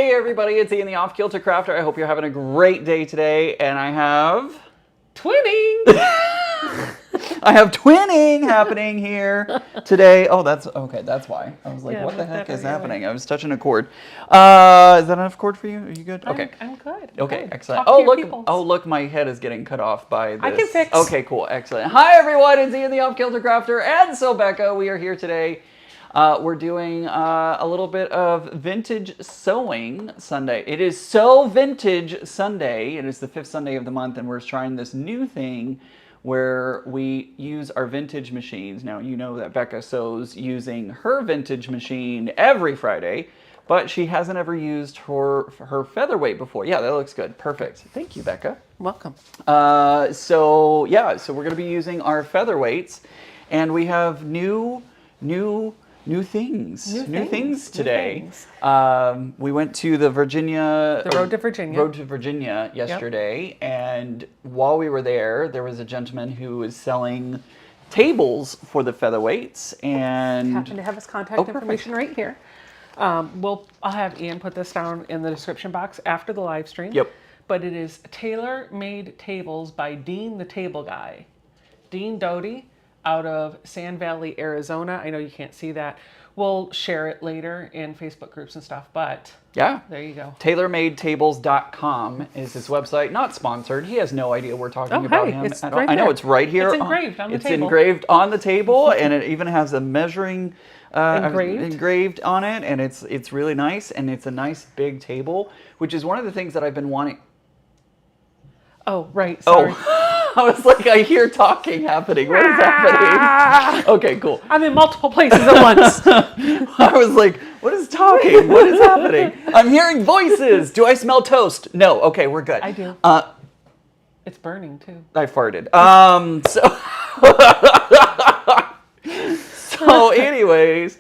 Hey everybody, it's Ian the Off Kilter Crafter. I hope you're having a great day today. And I have twinning. I have twinning happening here today. Oh, that's okay. That's why. I was like, Yeah, what the look heck that is way. happening? I was touching a cord. Is that enough cord for you? Are you good? Okay. I'm good. Okay, Good. excellent. Talk to your Look. peoples. Oh, look, my head is getting cut off by this. I can fix. Okay, cool. Excellent. Hi, everyone. It's Ian the Off Kilter Crafter. And so, Becca, we are here today. We're doing a little bit of Vintage Sewing Sunday. It is So Vintage Sunday. It is the 5th Sunday of the month, and we're trying this new thing where we use our vintage machines. Now, you know that Becca sews using her vintage machine every Friday, but she hasn't ever used her featherweight before. Yeah, that looks good. Perfect. Thank you, Becca. Welcome. So we're going to be using our featherweights, and we have new things today. We went to the road to Virginia yesterday, and while we were there was a gentleman who was selling tables for the featherweights, and Happen to have his contact information right here. I'll have Ian put this down in the description box after the live stream. Yep. But it is tailor-made tables by Dean the Table Guy. Dean Doty out of Sand Valley, Arizona. I know you can't see that. We'll share it later in Facebook groups and stuff, but yeah, there you go. TailorMadeTables.com is his website. Not sponsored. He has no idea we're talking about him at all. I know it's right here. It's engraved on the table. It's engraved on the table, and it even has a measuring engraved on it, and it's really nice, and it's a nice big table, which is one of the things that I've been wanting. Oh, right. Sorry. Oh, I was like, I hear talking happening. What is happening? Okay, cool. I'm in multiple places at once. I was like, what is talking? What is happening? I'm hearing voices. Do I smell toast? No. Okay, we're good. I do. It's burning too. I farted. So anyways,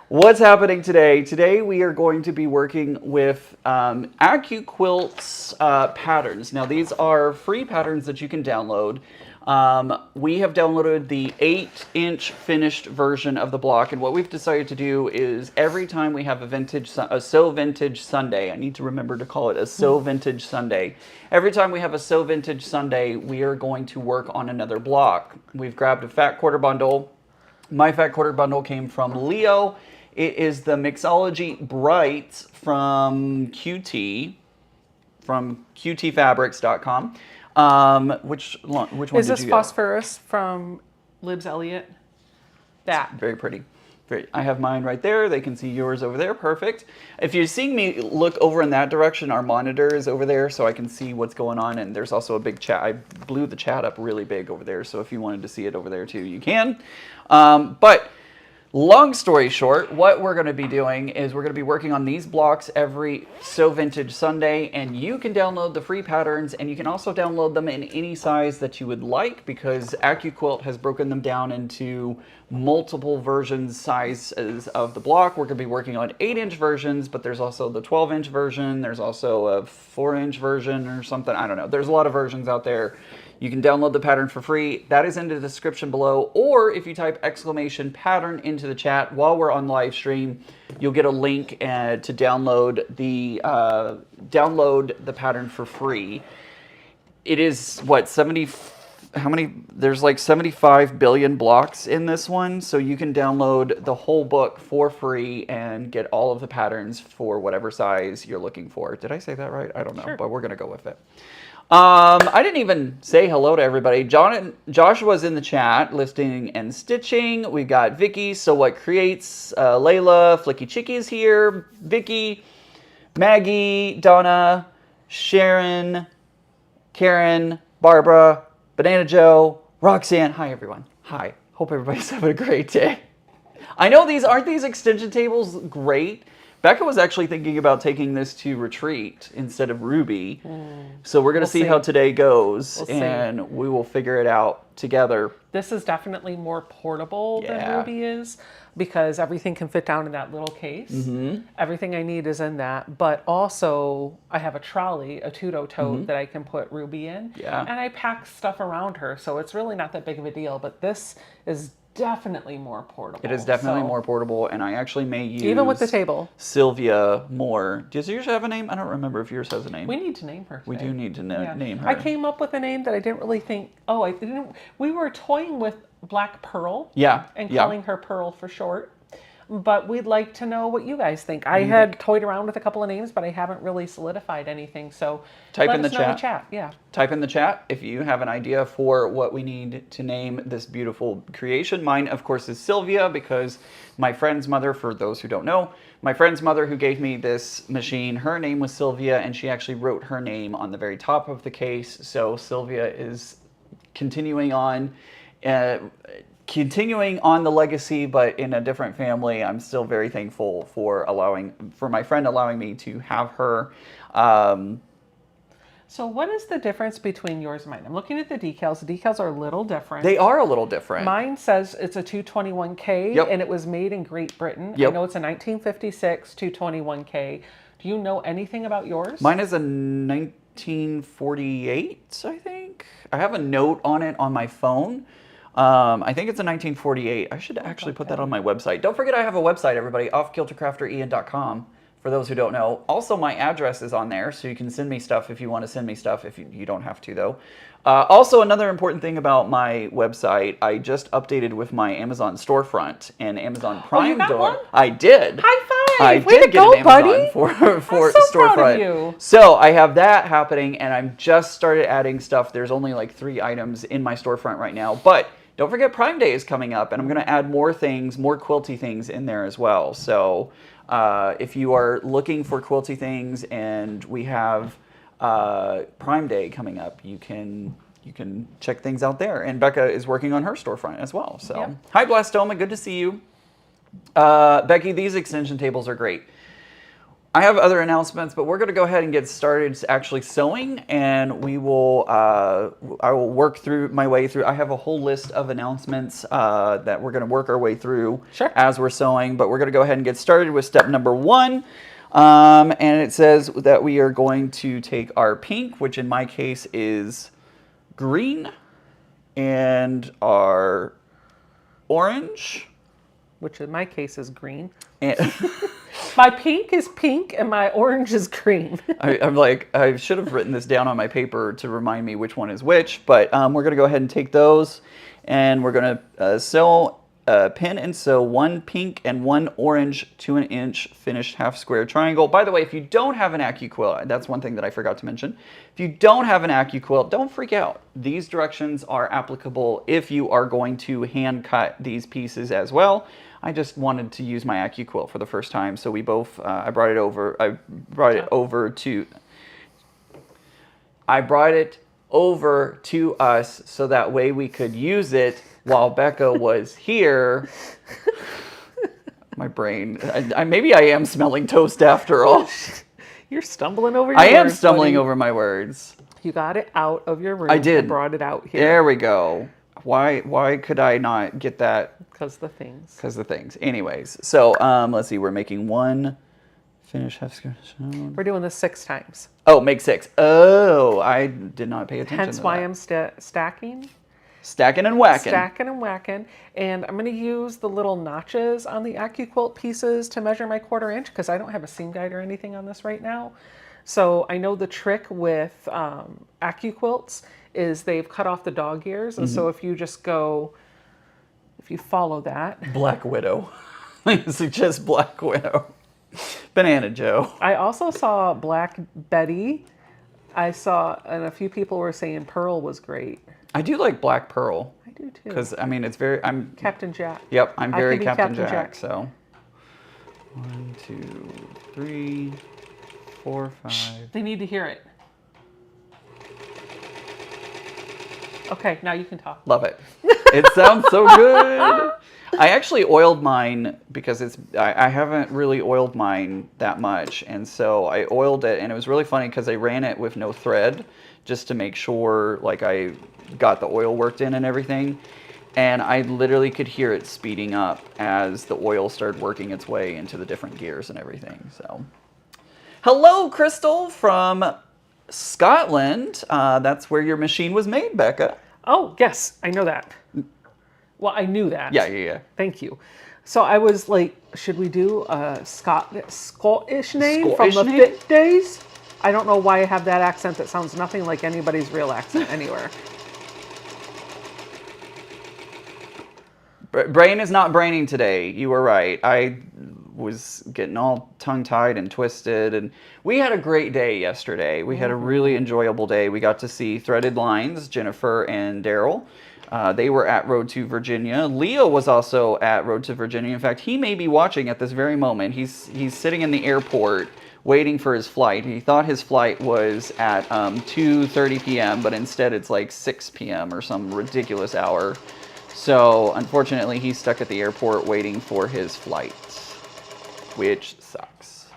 what's happening today? Today we are going to be working with AccuQuilt's patterns. Now these are free patterns that you can download. We have downloaded the 8-inch finished version of the block, and what we've decided to do is every time we have a So Vintage Sunday, I need to remember to call it a So Vintage Sunday. Every time we have a So Vintage Sunday, we are going to work on another block. We've grabbed a fat quarter bundle. My fat quarter bundle came from Leo. It is the Mixology Bright from QTfabrics.com. Which one is did this you get? Phosphorus from Libs Elliott? That. Very pretty. I have mine right there. They can see yours over there. Perfect. If you're seeing me look over in that direction, our monitor is over there, so I can see what's going on. And there's also a big chat. I blew the chat up really big over there, so if you wanted to see it over there too, you can. But long story short, what we're going to be doing is we're going to be working on these blocks every So Vintage Sunday, and you can download the free patterns, and you can also download them in any size that you would like, because AccuQuilt has broken them down into multiple sizes of the block. We're going to be working on 8-inch versions, but there's also the 12-inch version. There's also a 4-inch version or something. I don't know. There's a lot of versions out there. You can download the pattern for free. That is in the description below. Or if you type !pattern into the chat while we're on live stream, you'll get a link to download the pattern for free. It is what, there's like 75 billion blocks in this one, so you can download the whole book for free and get all of the patterns for whatever size you're looking for. Did I say that right? I don't know, but we're gonna go with it. I didn't even say hello to everybody. Joshua's in the chat, lifting and stitching. We got Vicky, So What Creates, Layla, Flicky Chicky's here, Vicky, Maggie, Donna, Sharon, Karen, Barbara, Banana Joe, Roxanne. Hi, everyone. Hi. Hope everybody's having a great day. I know aren't these extension tables great? Becca was actually thinking about taking this to retreat instead of Ruby. So we're going to see how today goes, and we will figure it out together. This is definitely more portable than Ruby is, because everything can fit down in that little case. Everything I need is in that, but also I have a trolley, a Tudo tote that I can put Ruby in, and I pack stuff around her, so it's really not that big of a deal, but this is definitely more portable. It is definitely so- more portable, and I actually may use Even with the table. Sylvia more. Does yours have a name? I don't remember if yours has a name. We need to name her. We today. do need to name her. I came up with a name that I didn't really think. Oh, I didn't. We were toying with Black Pearl. Yeah. And yeah. calling her Pearl for short. But we'd like to know what you guys think. I had toyed around with a couple of names, but I haven't really solidified anything. So Type let in the us know in chat. chat. Yeah. Type in the chat if you have an idea for what we need to name this beautiful creation. Mine, of course, is Sylvia because my friend's mother, for those who don't know, my friend's mother who gave me this machine, her name was Sylvia, and she actually wrote her name on the very top of the case. So Sylvia is continuing on the legacy, but in a different family. I'm still very thankful for my friend allowing me to have her. So what is the difference between yours and mine? I'm looking at the decals. The decals are a little different. They are a little different. Mine says it's a 221K, Yep. and it was made in Great Britain. Yep. I know it's a 1956 221K. Do you know anything about yours? Mine is a 1948, I think. I have a note on it on my phone. I think it's a 1948. I should actually put that on my website. Don't forget I have a website, everybody, offkiltercrafterian.com. For those who don't know. Also, my address is on there, so you can send me stuff if you want to send me stuff. If you don't have to, though. Also, another important thing about my website, I just updated with my Amazon storefront and Amazon Prime got door. one? I did. High five! I Way did to get go, an Amazon buddy! for I'm so storefront. proud of you. So I have that happening, and I'm just started adding stuff. There's only like 3 items in my storefront right now, but don't forget Prime Day is coming up, and I'm going to add more things, more quilty things in there as well. So if you are looking for quilty things, and we have Prime Day coming up, you can check things out there. And Becca is working on her storefront as well. So Yep. Hi Blastoma, good to see you. Becky, these extension tables are great. I have other announcements, but we're going to go ahead and get started actually sewing, and we will. I will work through my way through. I have a whole list of announcements that we're going to work our way through as we're sewing, but we're going to go ahead and get started with step number 1. And it says that we are going to take our pink, which in my case is green, and our orange, Which in my case is green. and My pink is pink and my orange is green. I'm like, I should have written this down on my paper to remind me which one is which, but we're going to go ahead and take those, and we're going to pin and sew 1 pink and 1 orange 2-inch finished half square triangle. By the way, if you don't have an AccuQuilt, that's one thing that I forgot to mention. If you don't have an AccuQuilt, don't freak out. These directions are applicable if you are going to hand cut these pieces as well. I just wanted to use my AccuQuilt for the first time, so we both. I brought it over to us so that way we could use it while Becca was here. My brain. Maybe I am smelling toast after all. You're stumbling over your I words, am stumbling buddy. over my words. You got it out of your room. I did. And brought it out here. There we go. Why could I not get that? Because the things. Because the things. Anyways, so let's see. We're making 1 finish half square. We're doing this 6 times. Oh, make 6. Oh, I did not pay attention. Hence to why that. I'm stacking. Stacking and whacking. Stacking and whacking. And I'm going to use the little notches on the AccuQuilt pieces to measure my 1/4 inch because I don't have a seam guide or anything on this right now. So I know the trick with AccuQuilts is they've cut off the dog ears. And so if you just go, if you follow that. Black Widow. I suggest Black Widow. Banana Joe. I also saw Black Betty. I saw, and a few people were saying Pearl was great. I do like Black Pearl. I do too. Because, I mean, it's very, Captain Jack. Yep, I'm very could be Captain Captain Jack, Jack. so. 1, 2, 3, 4, 5. They need to hear it. Okay, now you can talk. Love it. It sounds so good. I actually oiled mine because I haven't really oiled mine that much, and so I oiled it, and it was really funny because I ran it with no thread just to make sure like I got the oil worked in and everything, and I literally could hear it speeding up as the oil started working its way into the different gears and everything. So, hello, Crystal from Scotland. That's where your machine was made, Becca. Oh, yes, I know that. Well, I knew that. Yeah. Thank you. So I was like, should we do a Scottish name from Scottish the name? Fit Days? I don't know why I have that accent that sounds nothing like anybody's real accent anywhere. Brain is not braining today. You were right. I was getting all tongue-tied and twisted, and we had a great day yesterday. We had a really enjoyable day. We got to see Threaded Lines, Jennifer and Daryl. They were at Road to Virginia. Leo was also at Road to Virginia. In fact, he may be watching at this very moment. He's sitting in the airport waiting for his flight. He thought his flight was at 2:30 p.m., but instead it's like 6 p.m. or some ridiculous hour. So, unfortunately, he's stuck at the airport waiting for his flight, which sucks.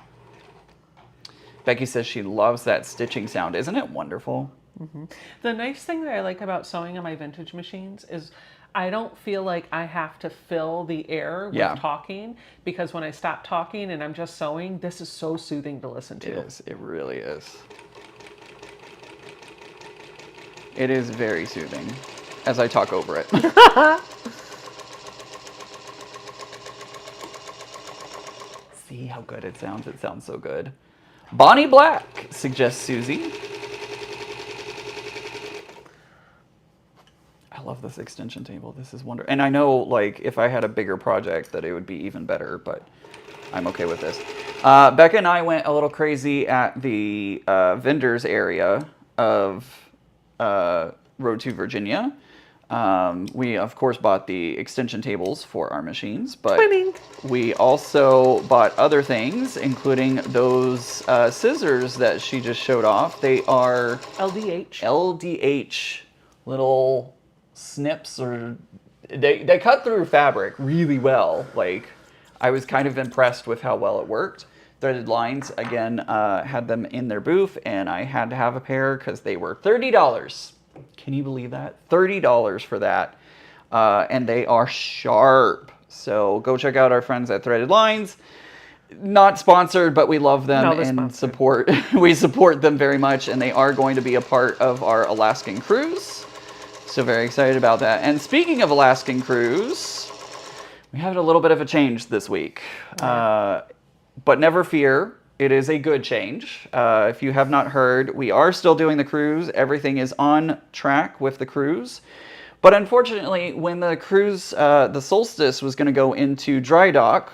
Becky says she loves that stitching sound. Isn't it wonderful? Mm-hmm. The nice thing that I like about sewing on my vintage machines is I don't feel like I have to fill the air with talking, because when I stop talking and I'm just sewing, this is so soothing to listen to. It is. It really is. It is very soothing as I talk over it. See how good it sounds? It sounds so good. Bonnie Black, suggests Susie. I love this extension table. This is wonderful. And I know, like, if I had a bigger project that it would be even better, but I'm okay with this. Becca and I went a little crazy at the vendors area of Road to Virginia. We, of course, bought the extension tables for our machines, but we also bought other things, including those scissors that she just showed off. They are LDH little snips, or they cut through fabric really well. Like, I was kind of impressed with how well it worked. Threaded Lines, again, had them in their booth, and I had to have a pair because they were $30. Can you believe that? $30 for that. And they are sharp. So go check out our friends at Threaded Lines. Not sponsored, but we love them and we support them very much, and they are going to be a part of our Alaskan cruise. So very excited about that. And speaking of Alaskan cruise, we had a little bit of a change this week. But never fear, it is a good change. If you have not heard, we are still doing the cruise. Everything is on track with the cruise. But unfortunately, when the cruise, the Solstice, was going to go into dry dock,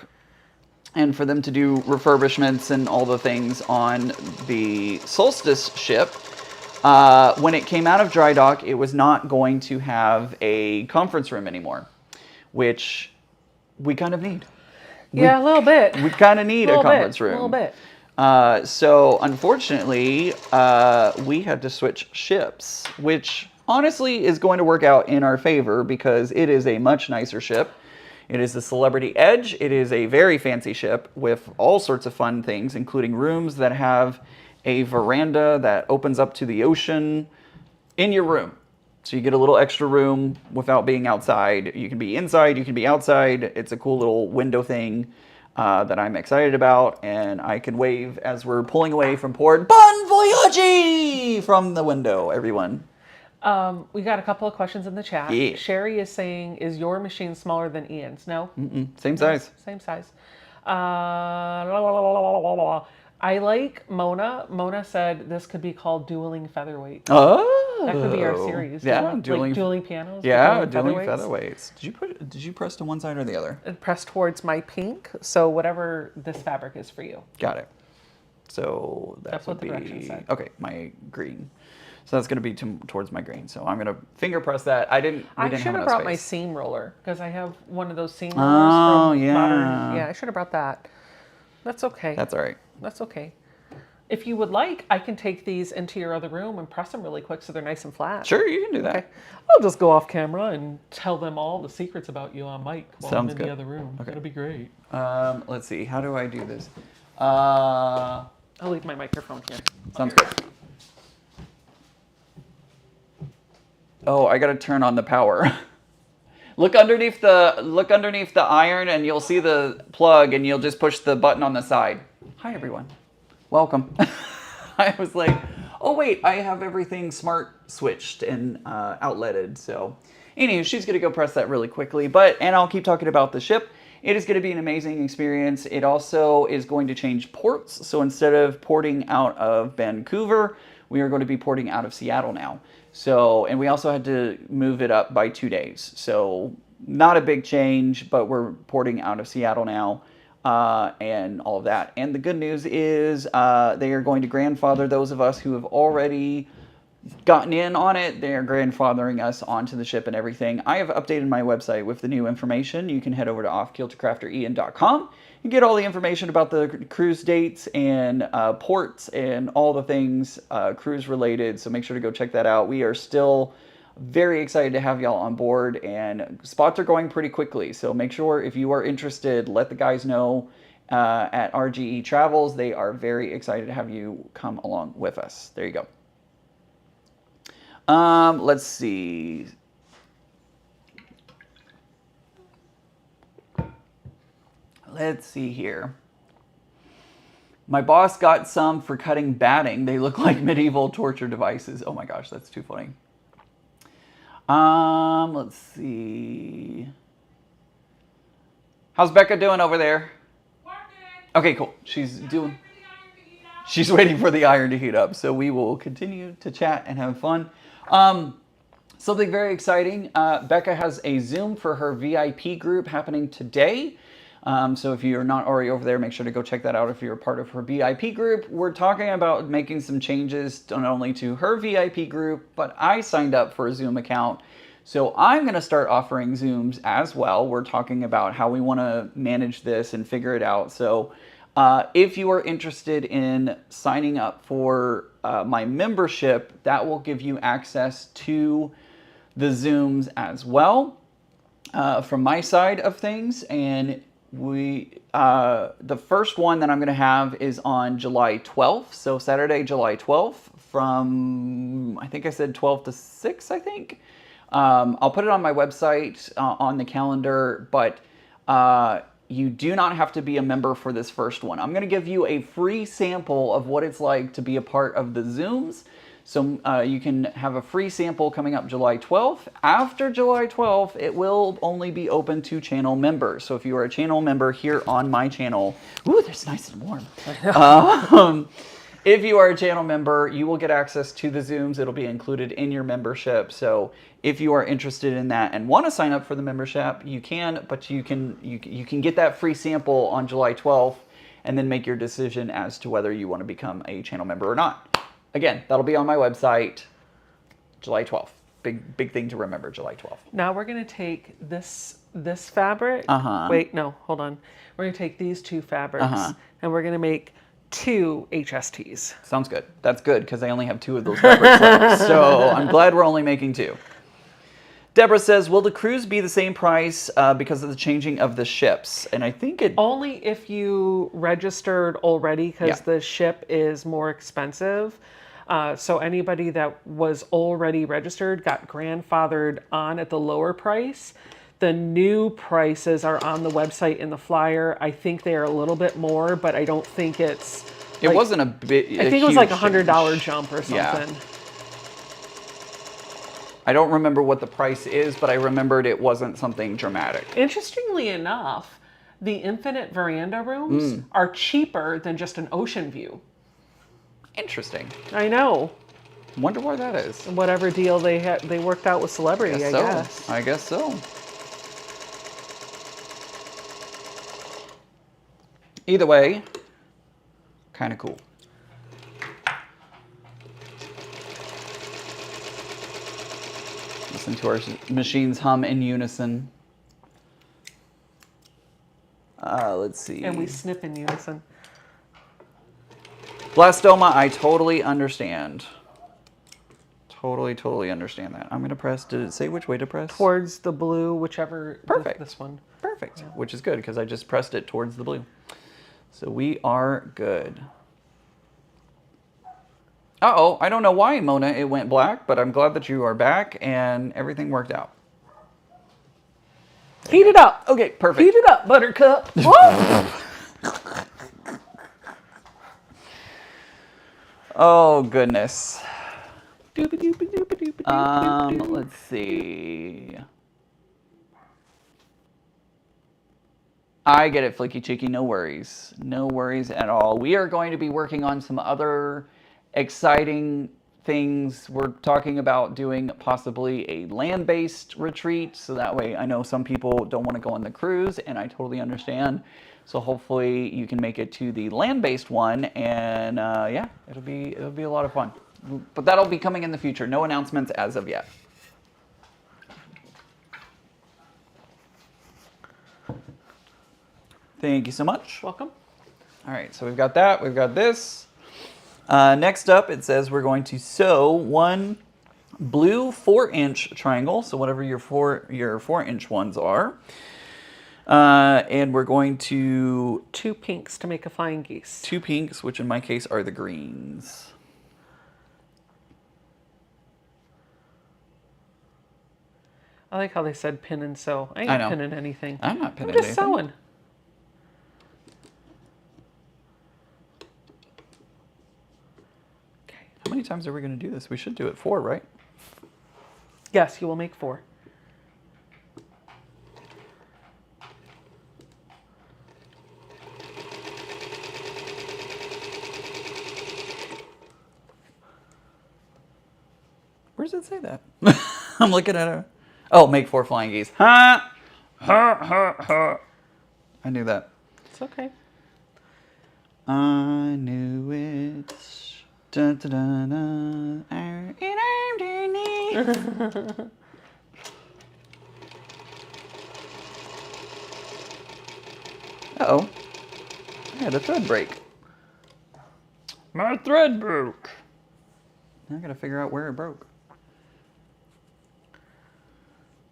and for them to do refurbishments and all the things on the Solstice ship, when it came out of dry dock, it was not going to have a conference room anymore, which we kind of need. Yeah, a little bit. We kind of need a conference room. A little bit. So unfortunately, we had to switch ships, which honestly is going to work out in our favor because it is a much nicer ship. It is the Celebrity Edge. It is a very fancy ship with all sorts of fun things, including rooms that have a veranda that opens up to the ocean in your room. So you get a little extra room without being outside. You can be inside, you can be outside. It's a cool little window thing that I'm excited about, and I can wave as we're pulling away from port. Bon voyage from the window, everyone. We got a couple of questions in the chat. Yeah. Sherry is saying, is your machine smaller than Ian's? No. Same size. Same size. I like Mona. Mona said this could be called Dueling Featherweight. Oh. That could be our series. Yeah, dueling pianos. Yeah, dueling featherweights. Did you press to one side or the other? Press towards my pink. So whatever this fabric is for you. Got it. So that's would what the directions said. Okay, my green. So that's going to be towards my green. So I'm going to finger press that. I should have brought my seam roller because I have one of those seam rollers from Modern. Yeah, I should have brought that. That's okay. That's all right. That's okay. If you would like, I can take these into your other room and press them really quick so they're nice and flat. Sure, you can do that. Okay. I'll just go off camera and tell them all the secrets about you on mic while I'm in the other room. Okay. That'll be great. Let's see. How do I do this? I'll leave my microphone here. Sounds good. Oh, I gotta turn on the power. Look underneath the iron, and you'll see the plug, and you'll just push the button on the side. Hi, everyone. Welcome. I was like, oh wait, I have everything smart switched and outletted. So, Anyway, she's going to go press that really quickly. And I'll keep talking about the ship. It is going to be an amazing experience. It also is going to change ports. So instead of porting out of Vancouver, we are going to be porting out of Seattle now. So, and we also had to move it up by 2 days. So not a big change, but we're porting out of Seattle now. And all of that. And the good news is they are going to grandfather those of us who have already gotten in on it. They are grandfathering us onto the ship and everything. I have updated my website with the new information. You can head over to offkiltercrafterian.com and get all the information about the cruise dates and ports and all the things cruise related. So make sure to go check that out. We are still very excited to have y'all on board, and spots are going pretty quickly. So make sure if you are interested, let the guys know at RGE Travels. They are very excited to have you come along with us. There you go. Let's see. Let's see here. My boss got some for cutting batting. They look like medieval torture devices. Oh my gosh, that's too funny. Let's see. How's Becca doing over there? Working. Okay, cool. She's waiting for the iron to heat up. So we will continue to chat and have fun. Something very exciting. Becca has a Zoom for her VIP group happening today. So if you're not already over there, make sure to go check that out if you're a part of her VIP group. We're talking about making some changes not only to her VIP group, but I signed up for a Zoom account. So I'm going to start offering Zooms as well. We're talking about how we want to manage this and figure it out. So if you are interested in signing up for my membership, that will give you access to the Zooms as well from my side of things. And the first one that I'm going to have is on July 12th. So Saturday, July 12th from, I think I said 12 to 6, I think. I'll put it on my website on the calendar, but you do not have to be a member for this first one. I'm going to give you a free sample of what it's like to be a part of the Zooms. So you can have a free sample coming up July 12th. After July 12th, it will only be open to channel members. So if you are a channel member here on my channel, ooh, that's nice and warm. If you are a channel member, you will get access to the Zooms. It'll be included in your membership. So if you are interested in that and want to sign up for the membership, you can, but you can get that free sample on July 12th and then make your decision as to whether you want to become a channel member or not. Again, that'll be on my website, July 12th. Big thing to remember, July 12th. Now we're going to take this fabric. Wait, no, hold on. We're going to take these two fabrics and we're going to make 2 HSTs. Sounds good. That's good because I only have 2 of those fabrics left. So I'm glad we're only making 2. Deborah says, will the cruise be the same price because of the changing of the ships? And I think it... Only if you registered already, because the ship is more expensive. So anybody that was already registered got grandfathered on at the lower price. The new prices are on the website in the flyer. I think they are a little bit more, but I don't think it's... It wasn't a bit... I think it was like $100 jump or something. Yeah. I don't remember what the price is, but I remembered it wasn't something dramatic. Interestingly enough, the Infinite Veranda rooms are cheaper than just an ocean view. Interesting. I know. Wonder why that is. Whatever deal they worked out with Celebrity, I guess. I guess so. Either way, kind of cool. Listen to our machines hum in unison. Let's see. And we snip in unison. Blastoma, I totally understand. Totally understand that. I'm going to press. Did it say which way to press? Towards the blue, whichever. Perfect. This one. Perfect. Yeah. Which is good because I just pressed it towards the blue. So we are good. Uh-oh, I don't know why, Mona, it went black, but I'm glad that you are back and everything worked out. Heat it up. Okay, perfect. Heat it up, Buttercup. Oh, goodness. Let's see. I get it, Flicky Cheeky. No worries. No worries at all. We are going to be working on some other exciting things. We're talking about doing possibly a land-based retreat. So that way, I know some people don't want to go on the cruise, and I totally understand. So hopefully you can make it to the land-based one, and yeah, it'll be a lot of fun. But that'll be coming in the future. No announcements as of yet. Thank you so much. Welcome. All right, so we've got that. We've got this. Next up, it says we're going to sew one blue 4-inch triangle, so whatever your 4-inch ones are. And we're going to... 2 pinks to make a flying geese. 2 pinks, which in my case are the greens. I like how they said pin and sew. I I ain't know. pinning anything. I'm not pinning I'm just anything. sewing. Okay. How many times are we going to do this? We should do it 4, right? Yes, you will make 4. Where does it say that? I'm looking at it. Oh, make 4 flying geese. Ha! Ha, ha, ha. I knew that. It's okay. I knew it. Dun, dun, dun, dun. Uh-oh. I had a thread break. My thread broke. Now I gotta figure out where it broke.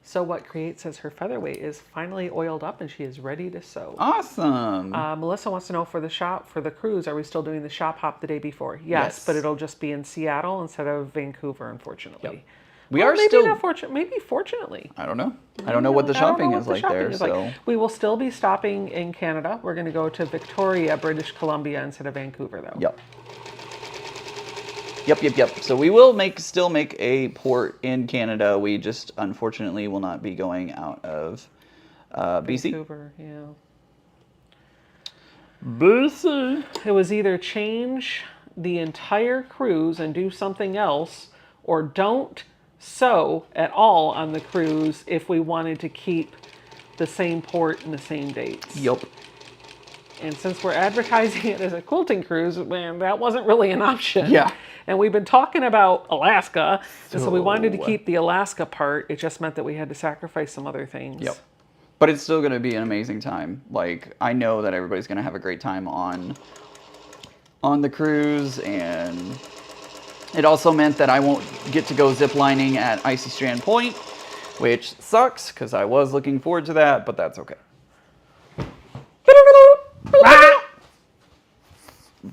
So what Create says her featherweight is finally oiled up and she is ready to sew. Awesome. Melissa wants to know for the cruise, are we still doing the shop hop the day before? Yes, Yes. but it'll just be in Seattle instead of Vancouver, unfortunately. Yep. We Well, are maybe still... not maybe fortunately. I don't know. I don't know what the I don't shopping know what is the like shopping there, is so... like. We will still be stopping in Canada. We're going to go to Victoria, British Columbia instead of Vancouver, though. Yep. Yep. So we will still make a port in Canada. We just unfortunately will not be going out of BC. Vancouver, yeah. BC. It was either change the entire cruise and do something else, or don't sew at all on the cruise if we wanted to keep the same port and the same dates. Yep. And since we're advertising it as a quilting cruise, man, that wasn't really an option. Yeah. And we've been talking about Alaska, and so we wanted to So- keep the Alaska part. It just meant that we had to sacrifice some other things. Yep. But it's still going to be an amazing time. Like, I know that everybody's going to have a great time on the cruise, and it also meant that I won't get to go ziplining at Icy Strand Point, which sucks because I was looking forward to that, but that's okay.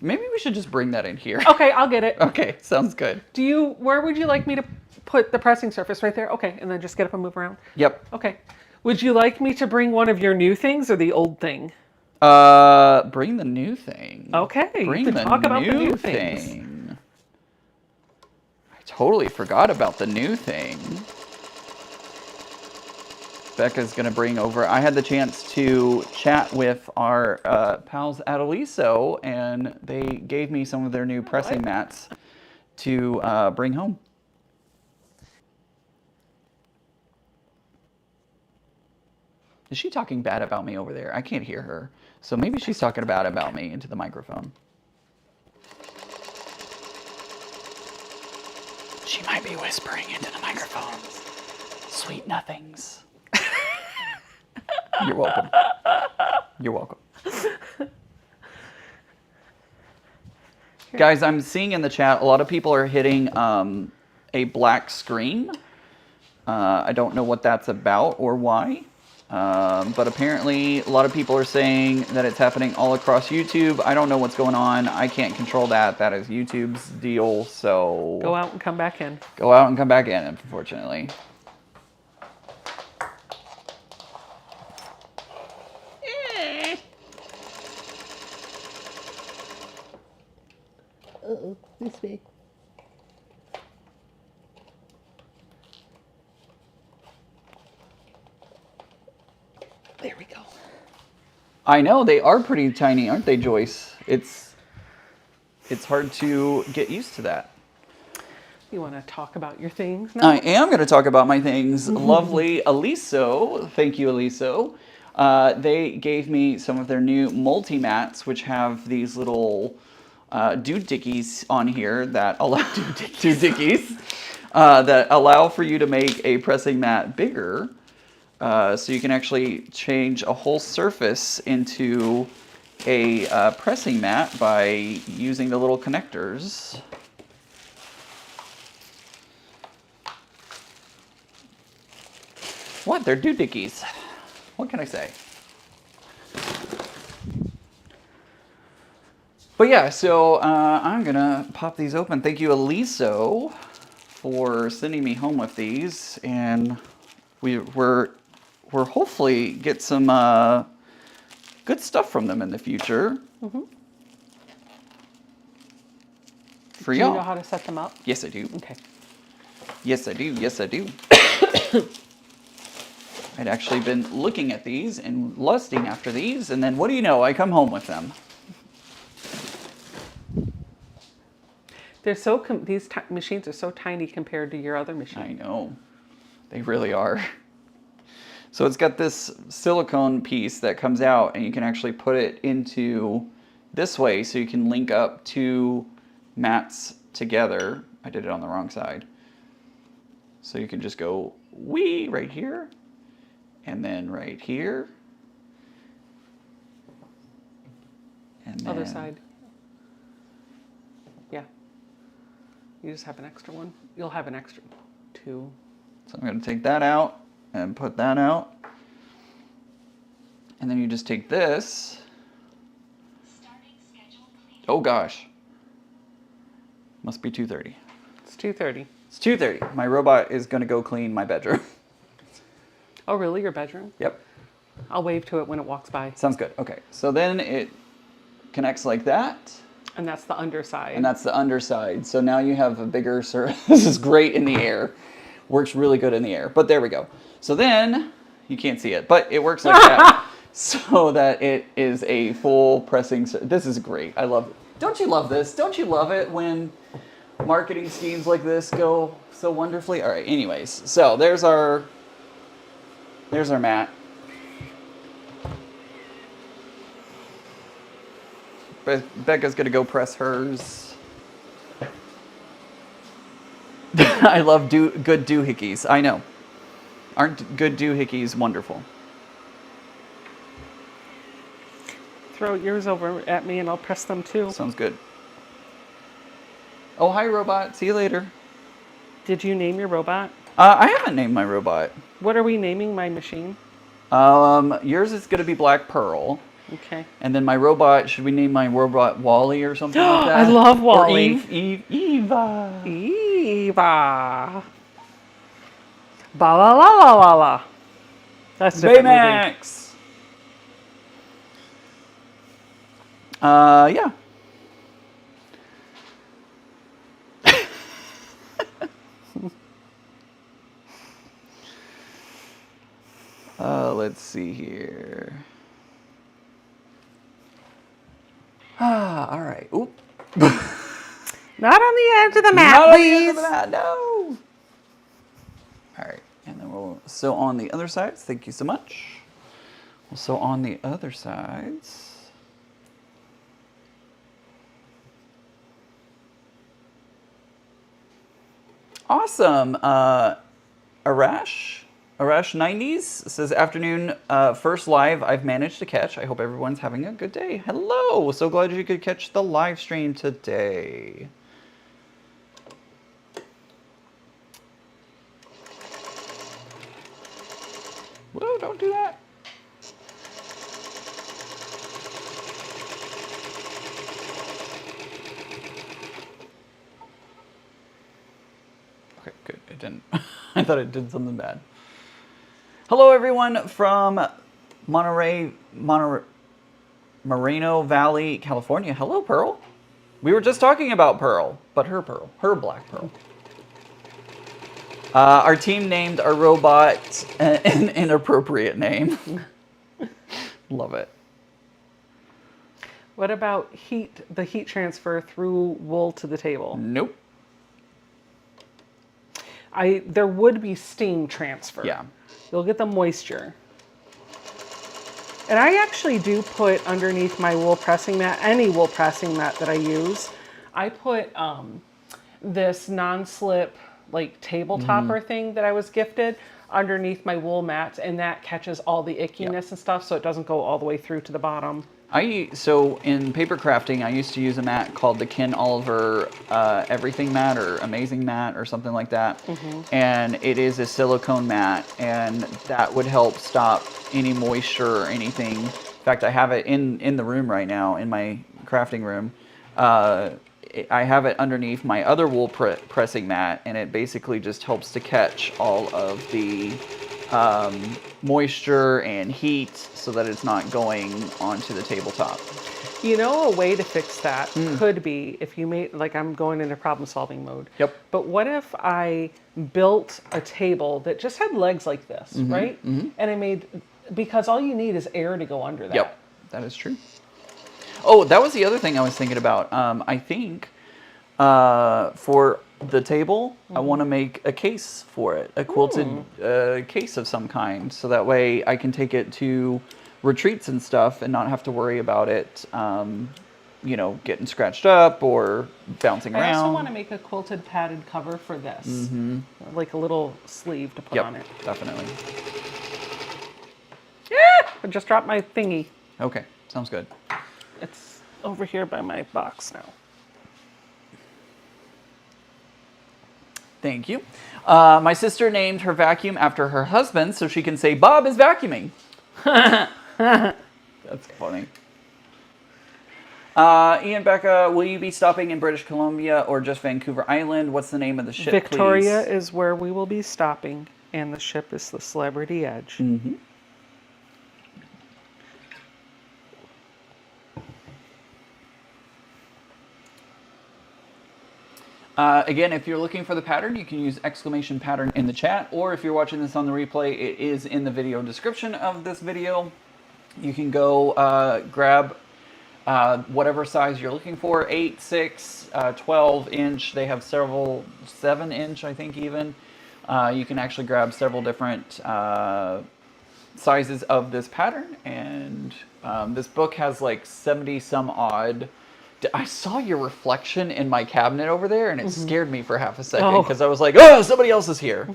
Maybe we should just bring that in here. Okay, I'll get it. Okay, sounds good. Where would you like me to put the pressing surface? Right there? Okay, and then just get up and move around? Yep. Okay. Would you like me to bring one of your new things or the old thing? Bring the new thing. Okay, Bring you can the talk about the new new things. thing. I totally forgot about the new thing. Becca's going to bring over. I had the chance to chat with our pals at Aliso, and they gave me some of their new pressing mats to bring home. Is she talking bad about me over there? I can't hear her. So maybe she's talking bad about me into the microphone. She might be whispering into the microphone. Sweet nothings. You're welcome. You're welcome. Guys, I'm seeing in the chat a lot of people are hitting a black screen. I don't know what that's about or why. But apparently a lot of people are saying that it's happening all across YouTube. I don't know what's going on. I can't control that. That is YouTube's deal. So Go out and come back in. go out and come back in, unfortunately. Uh-oh, this way. I know, they are pretty tiny, aren't they, Joyce? It's hard to get used to that. You want to talk about your things now? I am going to talk about my things. Lovely Aliso, thank you, Aliso. They gave me some of their new multi-mats, which have these little doohdickeys on here that allow doohdickeys that allow for you to make a pressing mat bigger. So you can actually change a whole surface into a pressing mat by using the little connectors. What? They're doohdickeys. What can I say? But yeah, so I'm gonna pop these open. Thank you, Aliso, for sending me home with these, and we're hopefully get some good stuff from them in the future. Mm-hmm. For Do y'all. you know how to set them up? Yes, I do. Okay. Yes, I do. Yes, I do. I'd actually been looking at these and lusting after these, and then what do you know? I come home with them. They're so these machines are so tiny compared to your other machine. I know. They really are. So it's got this silicone piece that comes out, and you can actually put it into this way so you can link up two mats together. I did it on the wrong side. So you can just go wee right here, and then right here. And then Other side. Yeah. You just have an extra one. You'll have an extra two. So I'm going to take that out and put that out. And then you just take this. Oh gosh. Must be 2:30. It's 2:30. It's 2:30. My robot is going to go clean my bedroom. Oh, really? Your bedroom? Yep. I'll wave to it when it walks by. Sounds good. Okay. So then it connects like that. And that's the underside. And that's the underside. So now you have a bigger surface. This is great in the air. Works really good in the air. But there we go. So then, you can't see it, but it works like that. So that it is a full pressing. This is great. I love it. Don't you love this? Don't you love it when marketing schemes like this go so wonderfully? All right, anyways. So there's our mat. Becca's gonna go press hers. I love good doohickeys. I know. Aren't good doohickeys wonderful? Throw yours over at me and I'll press them too. Sounds good. Oh, hi, robot. See you later. Did you name your robot? I haven't named my robot. What are we naming my machine? Yours is gonna be Black Pearl. Okay. And then my robot, should we name my robot Wally or something like that? I love Wally. Or Eva. Eva. Ba la la la la la. That's a different movie. Baymax. Yeah. Let's see here. All right. Oop. Not on the edge of the mat, Not on the please. end of the mat, no. All right, and then we'll sew on the other sides. Thank you so much. We'll sew on the other sides. Awesome. Arash 90s says, afternoon, first live I've managed to catch. I hope everyone's having a good day. Hello. So glad you could catch the live stream today. Whoa, don't do that. Okay, good. It didn't. I thought it did something bad. Hello, everyone from Moreno Valley, California. Hello, Pearl. We were just talking about Pearl, but her Black Pearl. Our team named our robot an inappropriate name. Love it. What about the heat transfer through wool to the table? Nope. There would be steam transfer. Yeah. You'll get the moisture. And I actually do put underneath my wool pressing mat, any wool pressing mat that I use, I put this non-slip like table topper thing that I was gifted underneath my wool mats, and that catches all the ickiness and stuff, so it doesn't go all the way through to the bottom. So in paper crafting, I used to use a mat called the Ken Oliver Everything Mat or Amazing Mat or something like that. And it is a silicone mat, and that would help stop any moisture or anything. In fact, I have it in the room right now, in my crafting room. I have it underneath my other wool pressing mat, and it basically just helps to catch all of the moisture and heat so that it's not going onto the tabletop. You know, a way to fix that could be if you made, like I'm going into problem solving mode. Yep. But what if I built a table that just had legs like this, right? And because all you need is air to go under that. Yep, that is true. Oh, that was the other thing I was thinking about. I think for the table, I want to make a case for it, a quilted case of some kind, so that way I can take it to retreats and stuff and not have to worry about it, getting scratched up or bouncing around. I also want to make a quilted padded cover for this, like a little sleeve to put on it. Definitely. Yeah, I just dropped my thingy. Okay, sounds good. It's over here by my box now. Thank you. My sister named her vacuum after her husband so she can say, Bob is vacuuming. That's funny. Ian, Becca, will you be stopping in British Columbia or just Vancouver Island? What's the name of the ship, Victoria please? is where we will be stopping, and the ship is the Celebrity Edge. Again, if you're looking for the pattern, you can use exclamation pattern in the chat, or if you're watching this on the replay, it is in the video description of this video. You can go grab whatever size you're looking for, 8, 6, 12 inch. They have several, 7 inch, I think even. You can actually grab several different sizes of this pattern, and this book has like 70 some odd. I saw your reflection in my cabinet over there, and it scared me for half a second because I was like, oh, somebody else is here.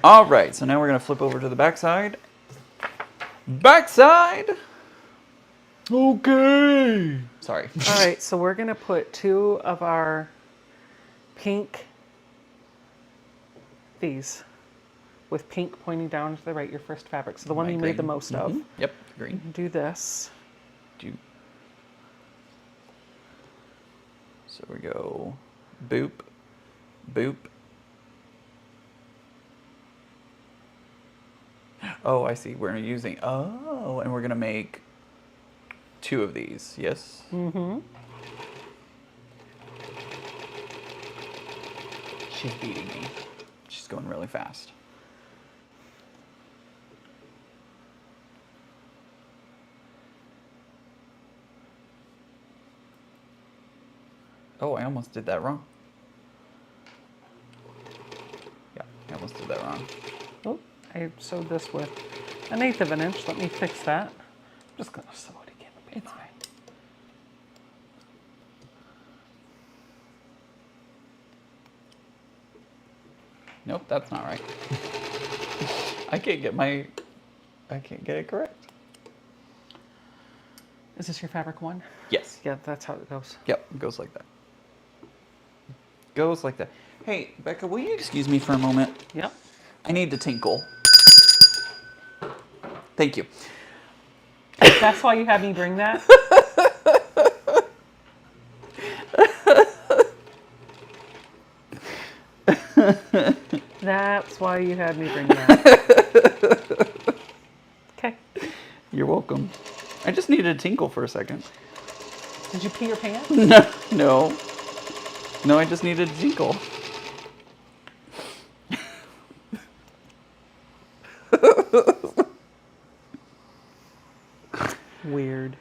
All right, so now we're going to flip over to the backside. Backside. Okay. Sorry. All right, so we're going to put 2 of our pink, these, with pink pointing down to the right, your first fabric. So the one you made the most of. Yep, green. Do this. So we go boop, boop. Oh, I see. We're using, and we're going to make 2 of these. Yes? She's beating me. She's going really fast. Oh, I almost did that wrong. Yeah, I almost did that wrong. Oh, I sewed this with 1/8 of an inch. Let me fix that. I'm just going to sew it again. It's fine. Nope, that's not right. I can't get it correct. Is this your fabric one? Yes. Yeah, that's how it goes. Yep, it goes like that. Goes like that. Hey, Becca, will you excuse me for a moment? Yep. I need to tinkle. Thank you. That's why you had me bring that? That's why you had me bring that. Okay. You're welcome. I just needed to tinkle for a second. Did you pee your pants? No. No, I just needed to tinkle. Weird.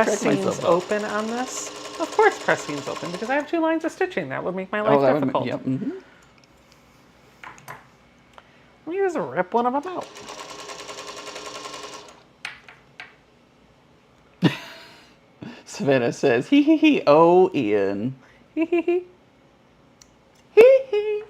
press crack seams myself up. open on this? Of course press seams open, because I have 2 lines of stitching. That would make my life that difficult. would, yep. Mm-hmm. Let me just rip one of them out. Savannah says, hee hee hee, oh, Ian. Hee hee hee. Hee hee.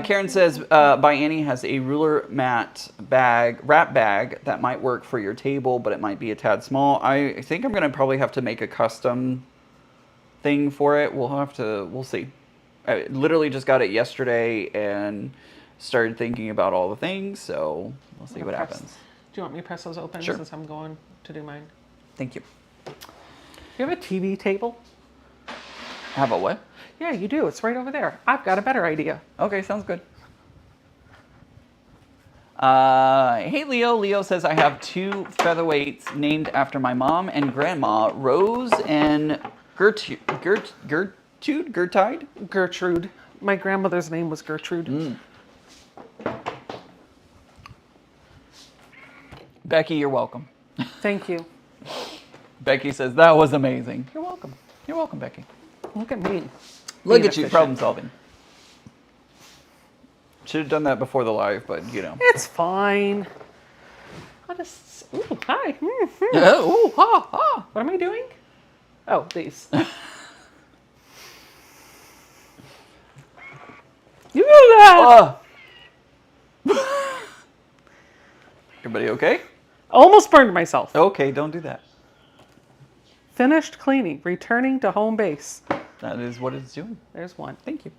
Karen says, by Annie has a ruler mat bag, wrap bag that might work for your table, but it might be a tad small. I think I'm going to probably have to make a custom thing for it. We'll see. I literally just got it yesterday and started thinking about all the things, so we'll see what happens. Do you want me to press those open Sure. since I'm going to do mine? Thank you. You have a TV table? Have a what? Yeah, you do. It's right over there. I've got a better idea. Okay, sounds good. Hey, Leo. Leo says, I have 2 featherweights named after my mom and grandma, Rose and Gertrude. Gertrude. My grandmother's name was Gertrude. Becky, you're welcome. Thank you. Becky says, that was amazing. You're welcome. You're welcome, Becky. Look at me. Look Being at you, efficient. problem solving. Should have done that before the live, but you know. It's fine. I'll just. Ooh, hi. Ooh, ha, ha. What am I doing? Oh, these. You do that! Everybody okay? Almost burned myself. Okay, don't do that. Finished cleaning. Returning to home base. That is what it's doing. There's one. Thank you.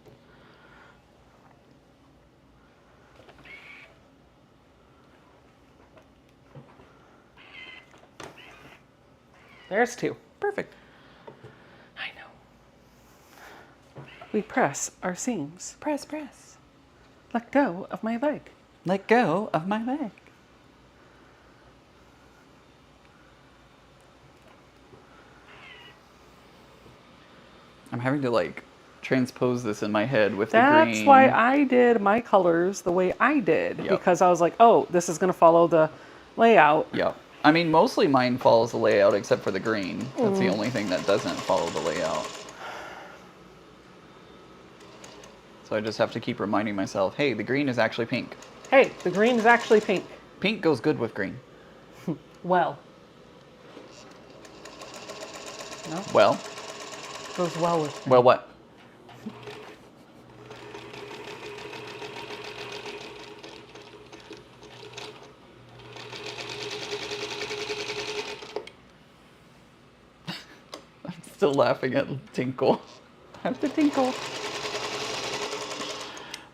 There's 2. Perfect. I know. We press our seams. Press, press. Let go of my leg. Let go of my leg. I'm having to like transpose this in my head with the green. That's why I did my colors the way I did. Yep. Because I was like, oh, this is going to follow the layout. Yep. I mean, mostly mine follows the layout except for the green. That's the only thing that doesn't follow the layout. So I just have to keep reminding myself, hey, the green is actually pink. Hey, the green is actually pink. Pink goes good with green. Well. No? Well, Goes well with me. well what? I'm still laughing at Tinkle. I have to tinkle.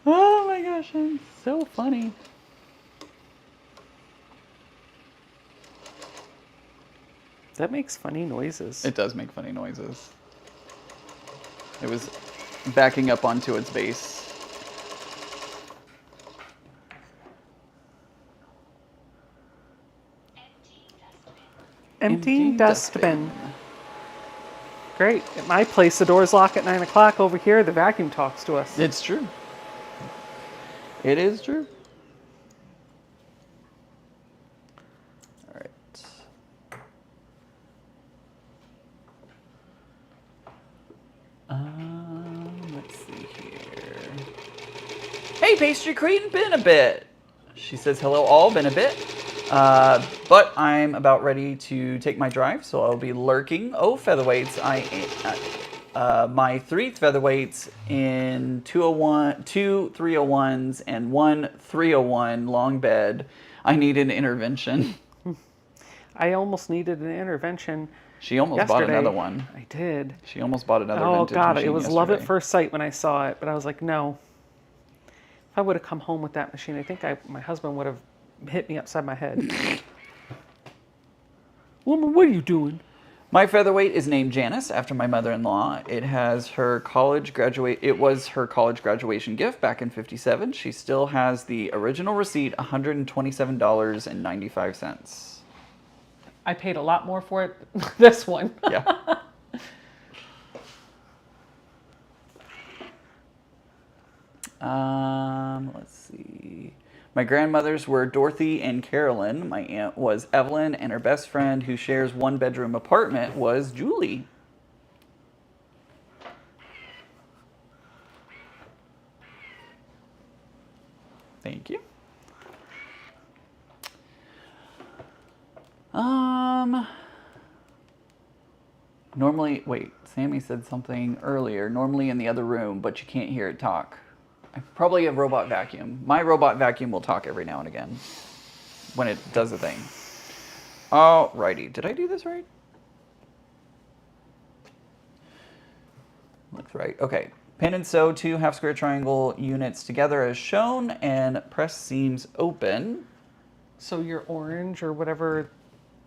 Oh my gosh, I'm so funny. That makes funny noises. It does make funny noises. It was backing up onto its base. Empty dustbin. Great. At my place, the doors lock at 9 o'clock. Over here, the vacuum talks to us. It's true. It is true. All right. Let's see here. Hey, Pastry Queen, been a bit. She says, hello all, been a bit. But I'm about ready to take my drive, so I'll be lurking. Oh, featherweights. My 3 featherweights in 201, 2 301s, and 1 301 long bed. I need an intervention. I almost needed an intervention. She almost yesterday. bought another one. I did. She almost bought another Oh vintage God, machine it was yesterday. love at first sight when I saw it, but I was like, no. If I would have come home with that machine, I think my husband would have hit me upside my head. Woman, what are you doing? My featherweight is named Janice after my mother-in-law. It was her college graduation gift back in '57. She still has the original receipt, $127.95. I paid a lot more for it than this one. Yeah. Let's see. My grandmothers were Dorothy and Carolyn. My aunt was Evelyn, and her best friend, who shares one bedroom apartment, was Julie. Thank you. Normally, wait, Sammy said something earlier. Normally in the other room, but you can't hear it talk. Probably a robot vacuum. My robot vacuum will talk every now and again when it does a thing. Alrighty, did I do this right? Looks right. Okay. Pin and sew 2 half square triangle units together as shown and press seams open. So your orange or whatever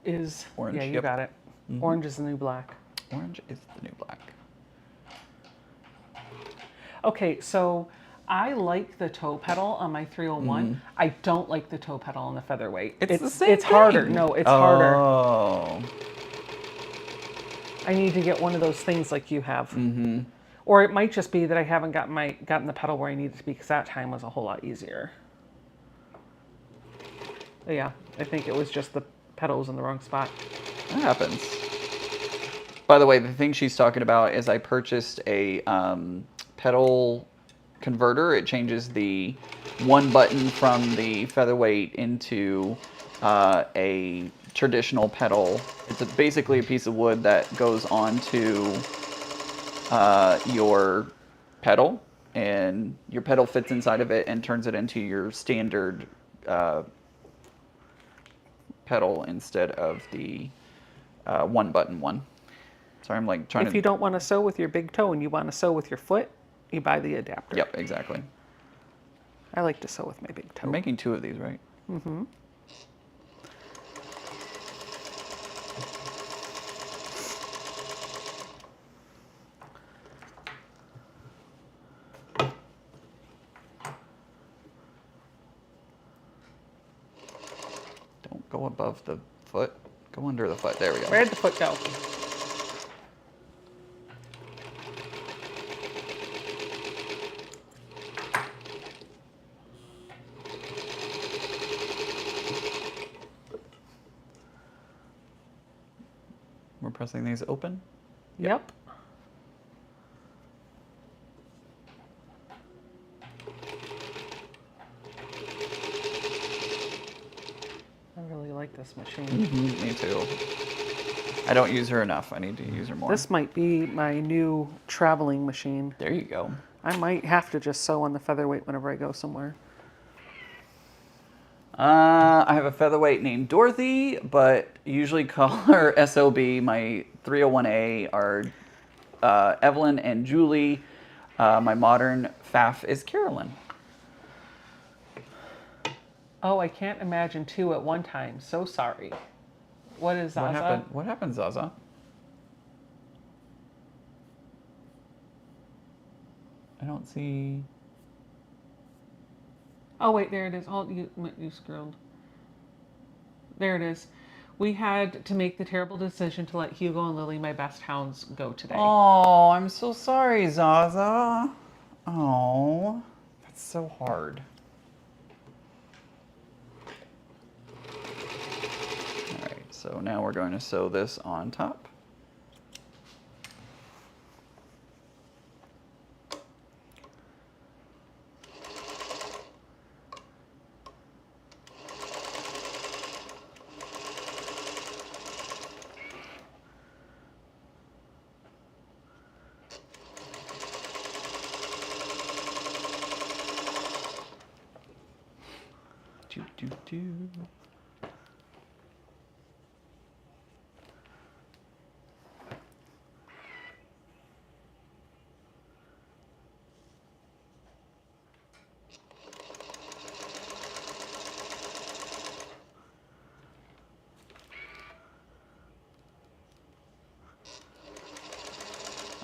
is... Orange, Yeah, you yep. got it. Mhm. Orange is the new black. Orange is the new black. Okay, so I like the toe pedal on my 301. I don't like the toe pedal on the featherweight. It's the same It's harder. thing. No, it's harder. Oh. I need to get one of those things like you have. Mm-hmm. Or it might just be that I haven't gotten the pedal where I need it to be, because that time was a whole lot easier. But yeah, I think it was just the pedal was in the wrong spot. That happens. By the way, the thing she's talking about is I purchased a pedal converter. It changes the one button from the featherweight into a traditional pedal. It's basically a piece of wood that goes onto your pedal, and your pedal fits inside of it and turns it into your standard pedal instead of the one button one. Sorry, I'm like trying If you don't want to sew with your big toe and you want to sew with your foot, you buy the adapter. Yep, exactly. I like to sew with my big toe. I'm making 2 of these, right? Mm-hmm. Don't go above the foot. Go under the foot. There we go. Where'd the foot go? We're pressing these open. Yep. I really like this machine. Me too. I don't use her enough. I need to use her more. This might be my new traveling machine. There you go. I might have to just sew on the featherweight whenever I go somewhere. I have a featherweight named Dorothy, but usually call her SOB. My 301A are Evelyn and Julie. My modern FAF is Carolyn. Oh, I can't imagine 2 at one time. So sorry. What is Zaza? What happened? What happened, Zaza? I don't see. Oh, wait, there it is. Oh, you scrolled. There it is. We had to make the terrible decision to let Hugo and Lily, my best hounds, go today. Oh, I'm so sorry, Zaza. Oh, that's so hard. All right, so now we're going to sew this on top. Do, do, do.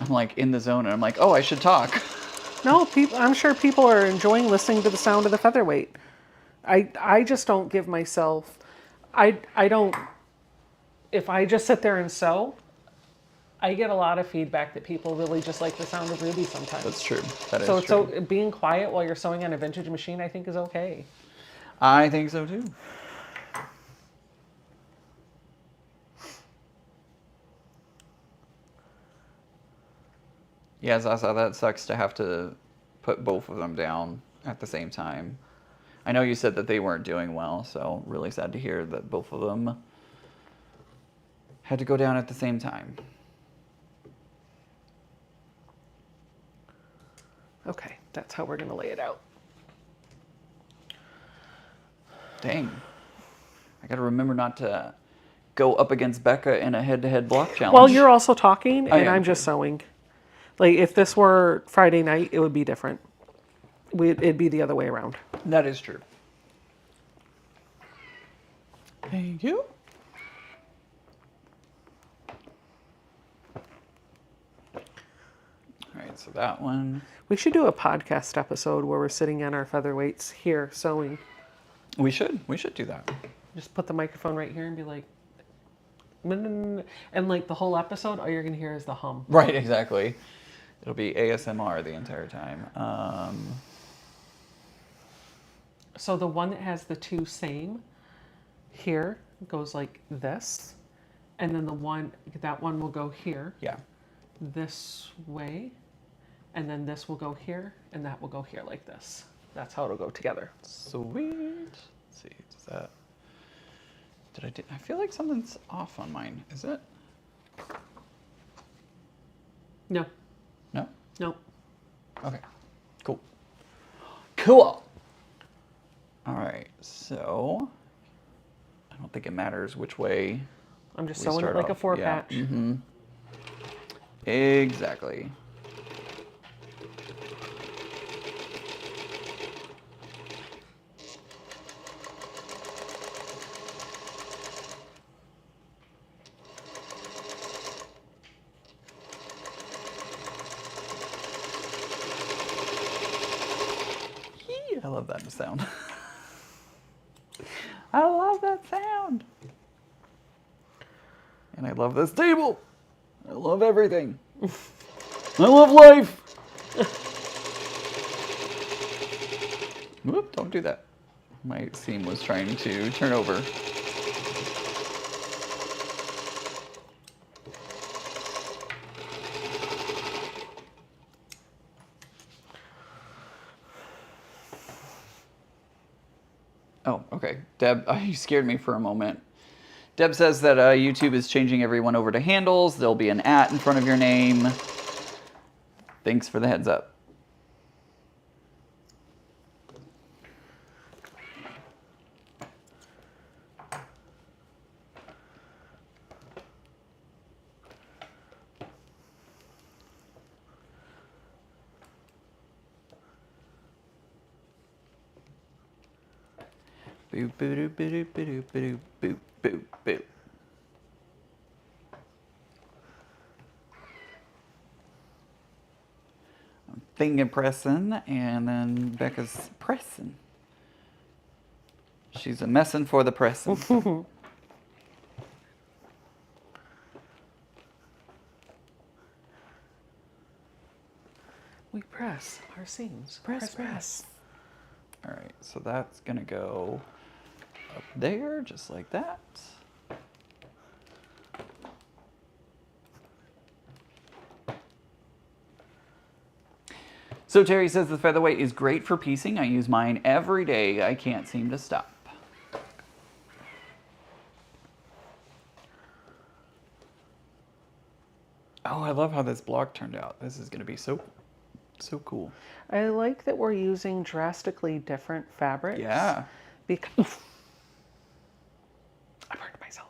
I'm like in the zone and I'm like, oh, I should talk. No, I'm sure people are enjoying listening to the sound of the featherweight. I just don't give myself, I don't, if I just sit there and sew, I get a lot of feedback that people really just like the sound of ruby sometimes. That's true. That is So true. being quiet while you're sewing on a vintage machine, I think, is okay. I think so too. Yeah, Zaza, that sucks to have to put both of them down at the same time. I know you said that they weren't doing well, so really sad to hear that both of them had to go down at the same time. Okay, that's how we're going to lay it out. Dang. I gotta remember not to go up against Becca in a head-to-head block challenge. Well, you're also talking, I and am I'm just sewing. Like, if this were Friday night, it would be different. It'd be the other way around. That is true. Thank you. All right, so that one. We should do a podcast episode where we're sitting on our featherweights here sewing. We should do that. Just put the microphone right here and be like, and like the whole episode, all you're going to hear is the hum. Right, exactly. It'll be ASMR the entire time. So the one that has the two same here goes like this. And then that one will go here. Yeah. This way. And then this will go here. And that will go here like this. That's how it'll go together. Sweet. Let's see, does that... I feel like something's off on mine. Is it? No. No? No. Okay. Cool. Cool. All right. So I don't think it matters which way. I'm just we sewing it start like a off. four Yeah. patch. Mm-hmm. Exactly. I love that sound. I love that sound. And I love this table. I love everything. I love life. Whoop, don't do that. My seam was trying to turn over. Oh, okay. Deb, you scared me for a moment. Deb says that YouTube is changing everyone over to handles. There'll be an @ in front of your name. Thanks for the heads up. Boop, boop, boop, boop, boop, boop, boop, boop. I'm finger pressing, and then Becca's pressing. She's a messin' for the pressing. We press our seams. Press. All right, so that's gonna go up there, just like that. So Terry says the featherweight is great for piecing. I use mine every day. I can't seem to stop. Oh, I love how this block turned out. This is gonna be so cool. I like that we're using drastically different fabrics. Yeah. Because I burned myself.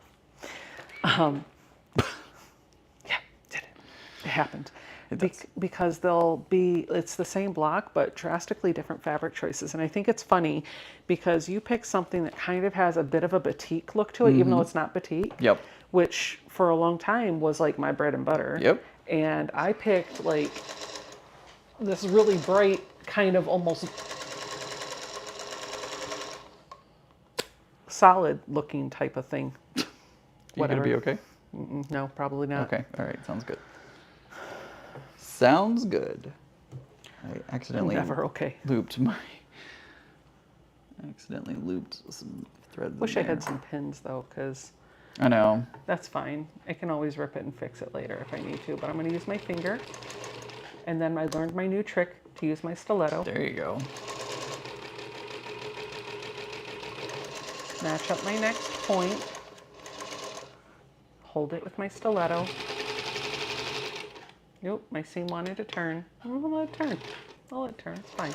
Yeah, did it. It happened. It does. Because it's the same block, but drastically different fabric choices. And I think it's funny because you pick something that kind of has a bit of a batik look to it, even though it's not batik. Yep. Which for a long time was like my bread and butter. Yep. And I picked like this really bright kind of almost solid looking type of thing. You gonna be okay? No, probably not. Okay, all right, sounds good. Sounds good. I accidentally Never okay. looped my... accidentally looped some threads. Wish I had some pins though, because I know. that's fine. I can always rip it and fix it later if I need to, but I'm going to use my finger. And then I learned my new trick to use my stiletto. There you go. Match up my next point. Hold it with my stiletto. Nope, my seam wanted to turn. I'm gonna let it turn. I'll let it turn, it's fine.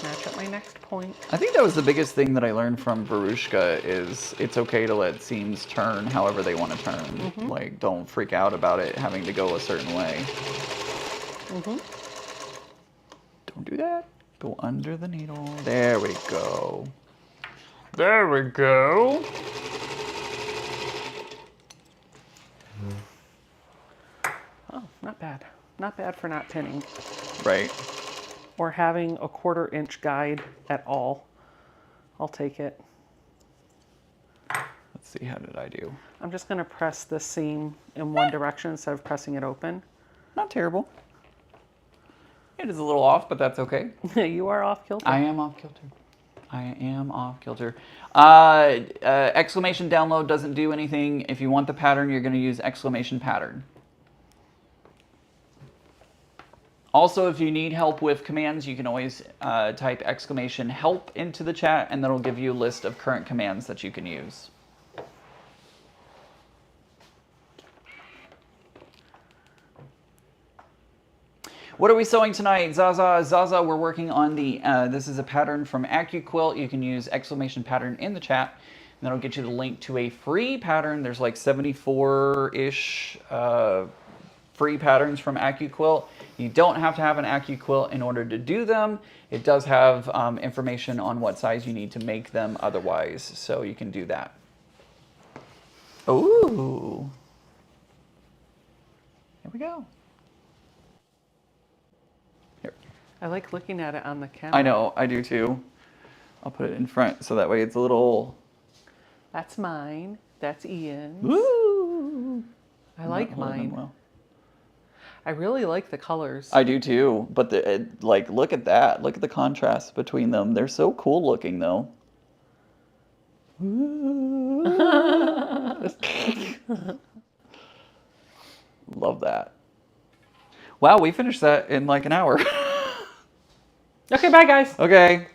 Match up my next point. I think that was the biggest thing that I learned from Verushka is it's okay to let seams turn however they want to turn. Like, don't freak out about it having to go a certain way. Don't do that. Go under the needle. There we go. There we go. Oh, not bad. Not bad for not pinning. Right. Or having a 1/4 inch guide at all. I'll take it. Let's see, how did I do? I'm just gonna press the seam in one direction instead of pressing it open. Not terrible. It is a little off, but that's okay. You are off kilter. I am off kilter. I am off kilter. Exclamation download doesn't do anything. If you want the pattern, you're going to use exclamation pattern. Also, if you need help with commands, you can always type exclamation help into the chat, and that'll give you a list of current commands that you can use. What are we sewing tonight? Zaza, we're working on the, this is a pattern from AccuQuilt. You can use exclamation pattern in the chat, and that'll get you the link to a free pattern. There's like 74-ish free patterns from AccuQuilt. You don't have to have an AccuQuilt in order to do them. It does have information on what size you need to make them otherwise, so you can do that. Ooh. Here we go. I like looking at it on the camera. I know, I do too. I'll put it in front so that way it's a little... That's mine. That's Ian's. Woo! I like mine. Well. I really like the colors. I do too, but like, look at that. Look at the contrast between them. They're so cool looking though. Love that. Wow, we finished that in like an hour. Okay, bye guys. Okay.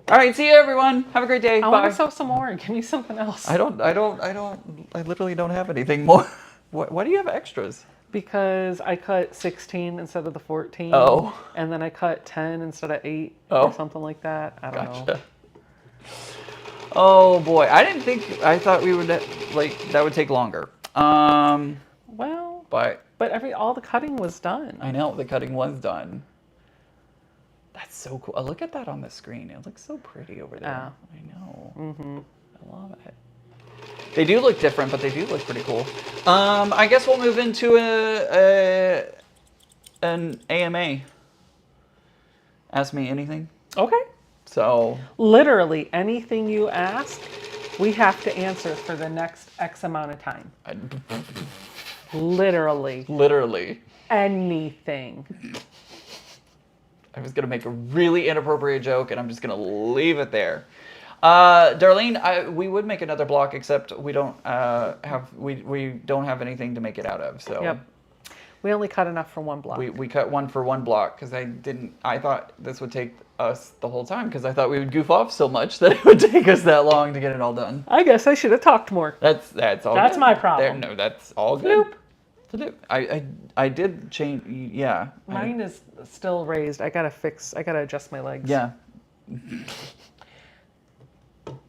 All right, see you everyone. Have a great day. I Bye. want to sew some more. Give me something else. I literally don't have anything more. Why do you have extras? Because I cut 16 instead of the 14. Oh. And then I cut 10 instead of 8 Oh. or something like that. I don't know. Oh boy, I thought we would like that would take longer. Well, But all the cutting was done. I know the cutting was done. That's so cool. Oh, look at that on the screen. It looks so pretty over there. Yeah. I know. I love it. They do look different, but they do look pretty cool. I guess we'll move into an AMA. Ask me anything. Okay. So Literally anything you ask, we have to answer for the next X amount of time. Literally anything. I was gonna make a really inappropriate joke, and I'm just gonna leave it there. Darlene, we would make another block, except we don't we don't have anything to make it out of. So Yep. We only cut enough for one block. we cut one for one block because I thought this would take us the whole time because I thought we would goof off so much that it would take us that long to get it all done. I guess I should have talked more. That's all. That's good. my problem. No, that's all good. Nope. I did change. Yeah. Mine is still raised. I gotta adjust my legs. Yeah.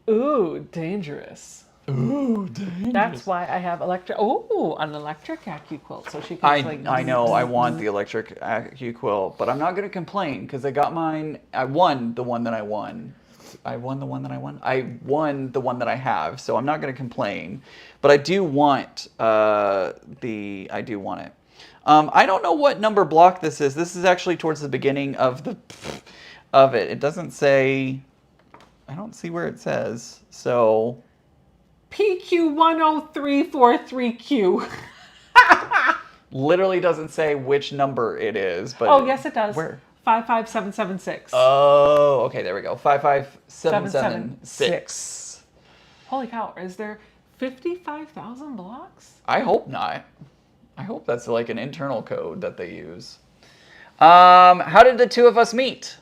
Ooh, dangerous. Ooh, dang. That's why I have an electric AccuQuilt, so she can I know, I want the electric AccuQuilt, but I'm not going to complain because I got mine. I won the one that I won. I won the one that I won. I won the one that I have, so I'm not going to complain. But I do want I do want it. I don't know what number block this is. This is actually towards the beginning of it. It doesn't say. I don't see where it says. So PQ10343Q. Literally doesn't say which number it is, but Oh, yes, it does. Where? 55776. Oh, okay, there we go. 55776. 776. Holy cow, is there 55,000 blocks? I hope not. I hope that's like an internal code that they use. How did the two of us meet?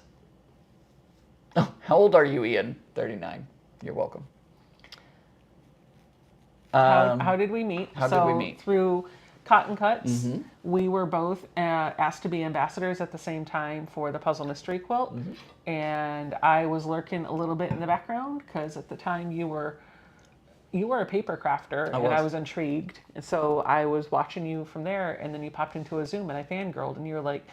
Oh, how old are you, Ian? 39. You're welcome. How did we meet? How did we meet? Through Cotton Cuts. We were both asked to be ambassadors at the same time for the Puzzle Mystery Quilt. And I was lurking a little bit in the background because at the time you were a paper crafter and I was intrigued. And so I was watching you from there, and then you popped into a Zoom and I fangirled, and you were like,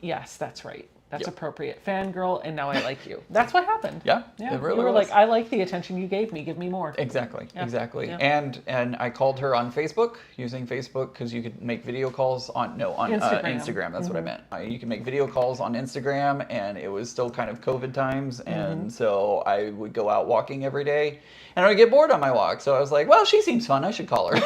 yes, that's right. That's appropriate. Fangirl, and now I like you. That's what happened. Yeah, yeah. it really you were was. like, I like the attention you gave me. Give me more. Exactly, exactly. Yeah. And I called her on Facebook, using Facebook, because you could make video calls on Instagram. That's what I meant. You can make video calls on Instagram, and it was still kind of COVID times, and so I would go out walking every day, and I would get bored on my walk. So I was like, well, she seems fun. I should call her.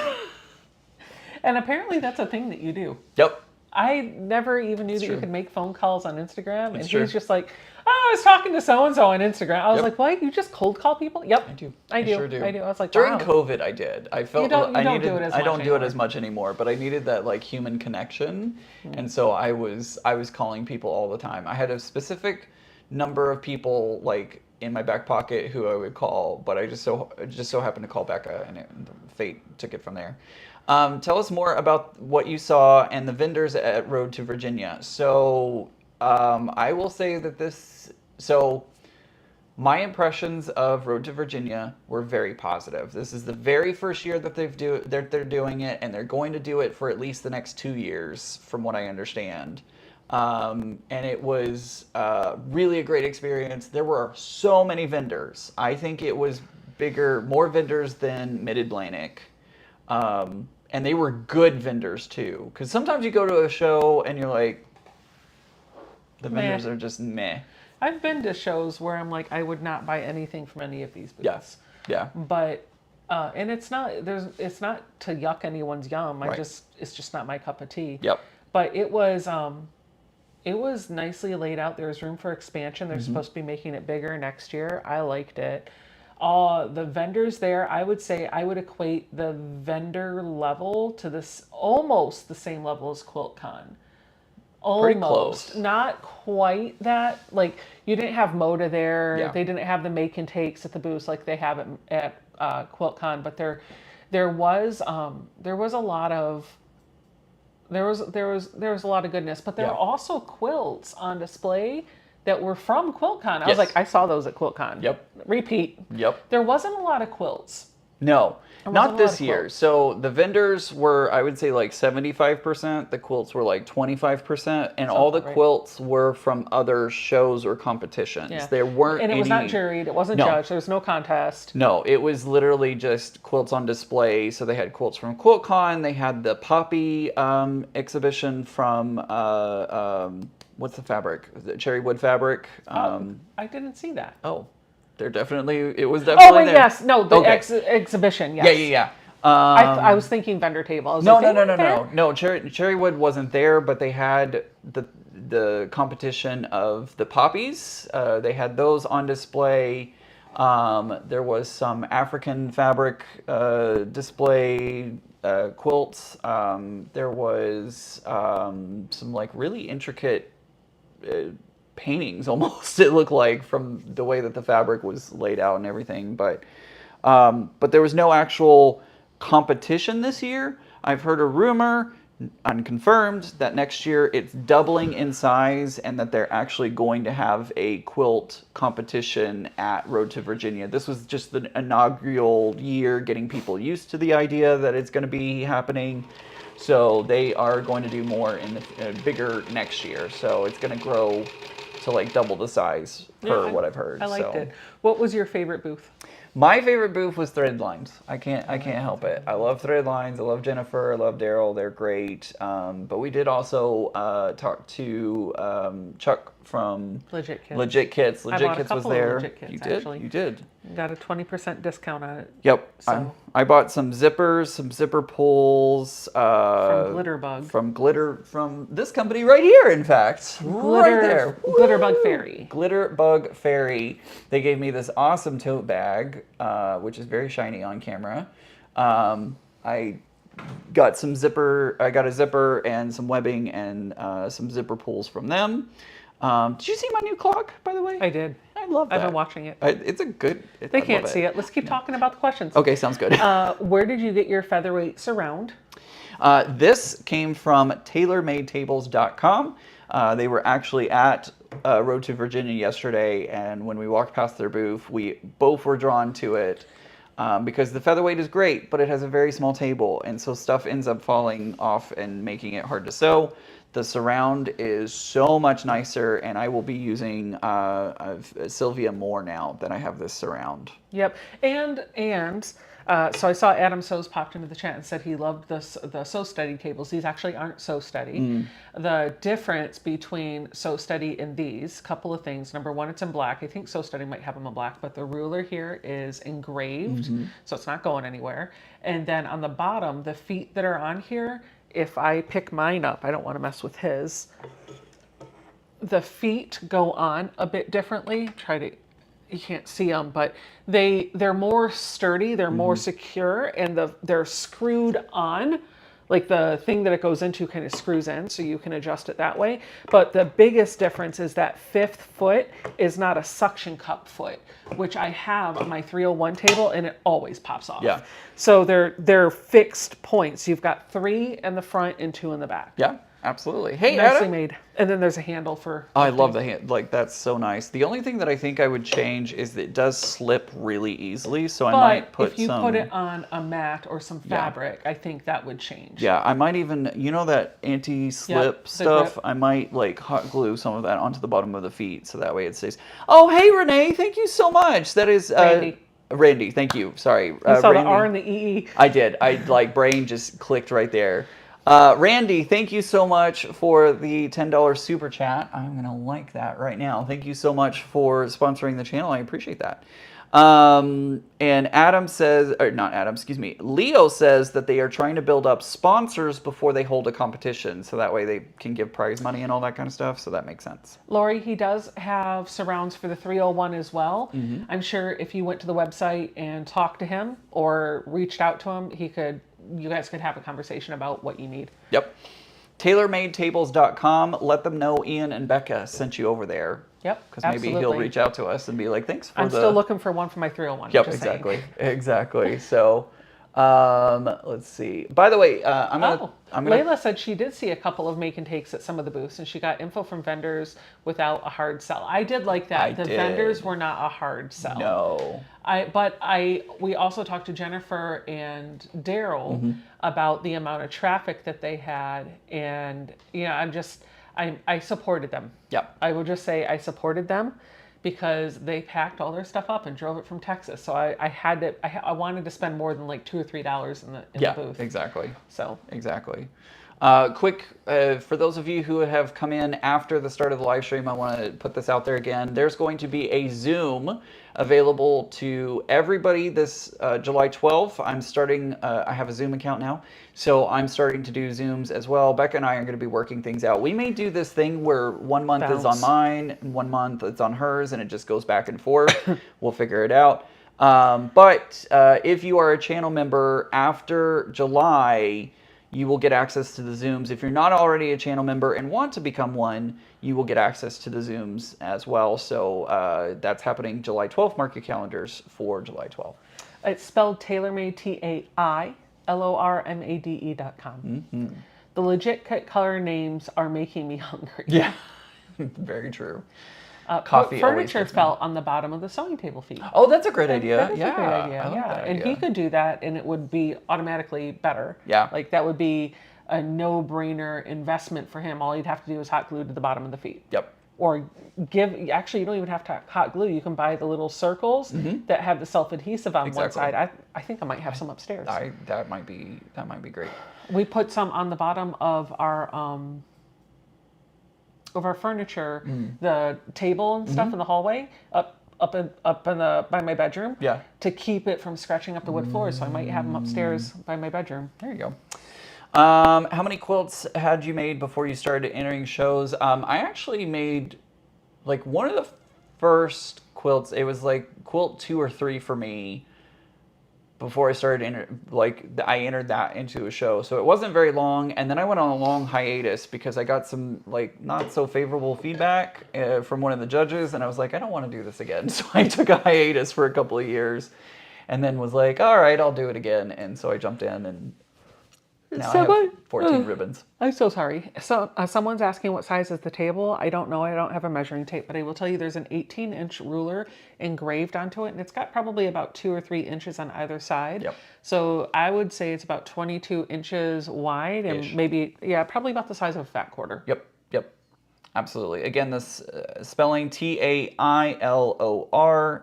And apparently that's a thing that you do. Yep. I never even knew that you could make phone calls on Instagram. It's and true. he's just like, oh, I was talking to so-and-so on Instagram. I was like, what? You just cold call people? Yep. I do. I do. Sure do. I do. I was like, during wow. COVID, I did. I felt You don't I needed. do it as I much don't do it anymore. as much anymore, but I needed that like human connection, and so I was calling people all the time. I had a specific number of people like in my back pocket who I would call, but I just so happened to call Becca, and fate took it from there. Tell us more about what you saw and the vendors at Road to Virginia. So I will say that my impressions of Road to Virginia were very positive. This is the very first year that they're doing it, and they're going to do it for at least the next 2 years, from what I understand. And it was really a great experience. There were so many vendors. I think it was more vendors than Mid-Atlantic. And they were good vendors too. Because sometimes you go to a show and you're like, the vendors are just meh. I've been to shows where I'm like, I would not buy anything from any of these booths. Yeah. But and it's not to yuck anyone's yum. Right. It's just not my cup of tea. Yep. But it was nicely laid out. There was room for expansion. They're supposed to be making it bigger next year. I liked it. The vendors there, I would say I would equate the vendor level to this almost the same level as QuiltCon. Pretty Almost. close. Not quite that. Like, you didn't have Moda there. Yeah. They didn't have the make and takes at the booths like they have at QuiltCon. But there was a lot of there was a lot of goodness. But there were also quilts on display that were from QuiltCon. I was like, I saw those at QuiltCon. Yep. Repeat. Yep. There wasn't a lot of quilts. No, not this year. quilts. So the vendors were, I would say, like 75%. The quilts were like 25%, and all the quilts were from other shows or competitions. Yeah. There weren't And it was any... not juried. It wasn't judged. There was no contest. No, it was literally just quilts on display. So they had quilts from QuiltCon. They had the Poppy exhibition from what's the fabric? The cherry wood fabric. I didn't see that. Oh, it was definitely. Oh wait, there. yes, no, the Okay. exhibition. Yes. Yeah. I was thinking vendor table. I was No. like, No, Cherrywood wasn't there, but they had the competition of the poppies. They had those on display. There was some African fabric display quilts. There was some like really intricate paintings, almost it looked like, from the way that the fabric was laid out and everything. But there was no actual competition this year. I've heard a rumor, unconfirmed, that next year it's doubling in size and that they're actually going to have a quilt competition at Road to Virginia. This was just the inaugural year, getting people used to the idea that it's going to be happening. So they are going to do more in the bigger next year. So it's going to grow to like double the size per what I've heard. I liked it. What was your favorite booth? My favorite booth was Threadlines. I can't help it. I love Threadlines. I love Jennifer. I love Daryl. They're great. But we did also talk to Chuck from Legit Kits. Legit Kits. I Legit bought a Kits was couple of there. Legit Kits, You did. actually. You did. Got a 20% discount on it. Yep. So. I bought some zippers, some zipper pulls. From Glitterbug. From this company right here, in fact. Right there. Glitterbug Fairy. Glitterbug Fairy. They gave me this awesome tote bag, which is very shiny on camera. I got a zipper and some webbing and some zipper pulls from them. Did you see my new clock, by the way? I did. I love that. I've been watching it. It's a good... They can't see it. Let's keep talking about the questions. Okay, sounds good. Where did you get your featherweight surround? This came from tailormadetables.com. They were actually at Road to Virginia yesterday, and when we walked past their booth, we both were drawn to it. Because the featherweight is great, but it has a very small table, and so stuff ends up falling off and making it hard to sew. The surround is so much nicer, and I will be using Sylvia more now that I have this surround. Yep, so I saw Adam Sews popped into the chat and said he loved the Sew Steady tables. These actually aren't Sew Steady. The difference between Sew Steady and these, couple of things. Number one, it's in black. I think Sew Steady might have them in black, but the ruler here is engraved, so it's not going anywhere. And then on the bottom, the feet that are on here, if I pick mine up, I don't want to mess with his, the feet go on a bit differently. You can't see them, but they're more sturdy, they're more secure, and they're screwed on. Like the thing that it goes into kind of screws in, so you can adjust it that way. But the biggest difference is that fifth foot is not a suction cup foot, which I have on my 301 table, and it always pops off. Yeah. So they're fixed points. You've got 3 in the front and 2 in the back. Yeah, absolutely. Hey, nicely Adam. made. And then there's a handle for... I love the hand. Like, that's so nice. The only thing that I think I would change is that it does slip really easily, so I might put if you put it on a mat or some fabric, I think that would change. Yeah, I might even, you know that anti-slip stuff? I might, like, hot glue some of that onto the bottom of the feet, so that way it stays. Oh, hey, Renee, thank you so much. That is... Randy, thank you. Sorry. You saw Randy. the R and the E. I did. Brain just clicked right there. Randy, thank you so much for the $10 super chat. I'm going to like that right now. Thank you so much for sponsoring the channel. I appreciate that. And Adam says, or not Adam, excuse me, Leo says that they are trying to build up sponsors before they hold a competition. So that way they can give prize money and all that kind of stuff. So that makes sense. Lori, he does have surrounds for the 301 as well. I'm sure if you went to the website and talked to him or reached out to him, you guys could have a conversation about what you need. Yep. TailorMadeTables.com. Let them know Ian and Becca sent you over there. Yep. Because maybe he'll reach out to us and be like, thanks for I'm still looking for one for my 301. Yep, exactly. Exactly. So, let's see. By the way, Layla said she did see a couple of make and takes at some of the booths, and she got info from vendors without a hard sell. I did like that. Vendors were not a hard sell. No. We also talked to Jennifer and Daryl about the amount of traffic that they had, and I supported them. Yep. I will just say I supported them because they packed all their stuff up and drove it from Texas. So I wanted to spend more than like $2 or $3 in the booth. Exactly. So exactly. Quick, for those of you who have come in after the start of the live stream, I want to put this out there again. There's going to be a Zoom available to everybody this July 12th. I'm starting, I have a Zoom account now, so I'm starting to do Zooms as well. Becca and I are going to be working things out. We may do this thing where 1 month is on mine, and 1 month it's on hers, and it just goes back and forth. We'll figure it out. But if you are a channel member after July, you will get access to the Zooms. If you're not already a channel member and want to become one, you will get access to the Zooms as well. So that's happening July 12th. Mark your calendars for July 12th. It's spelled TailorMade, TailorMade.com. The legit color names are making me hungry. Yeah, very true. Coffee furniture fell on the bottom of the sewing table feet. Oh, that's a great idea. That is a great idea. Yeah, and he could do that, and it would be automatically better. Yeah, like that would be a no-brainer investment for him. All he'd have to do is hot glue to the bottom of the feet. Yep. Or actually, you don't even have to hot glue. You can buy the little circles that have the self-adhesive on one side. I think I might have some upstairs. That might be great. We put some on the bottom of our furniture, the table and stuff in the hallway, by my bedroom. Yeah. To keep it from scratching up the wood floors, so I might have them upstairs by my bedroom. There you go. How many quilts had you made before you started entering shows? I actually made like one of the first quilts. It was like quilt 2 or 3 for me before I started I entered that into a show. So it wasn't very long, and then I went on a long hiatus because I got some like not so favorable feedback from one of the judges, and I was like, I don't want to do this again. So I took a hiatus for a couple of years, and then was like, all right, I'll do it again. And so I jumped in, and now I have 14 ribbons. I'm so sorry. So someone's asking what size is the table. I don't know. I don't have a measuring tape, but I will tell you there's an 18-inch ruler engraved onto it, and it's got probably about 2 or 3 inches on either side. Yep. So I would say it's about 22 inches wide, and Ish. maybe, probably about the size of a fat quarter. Yep. Absolutely. Again, this spelling Tailor,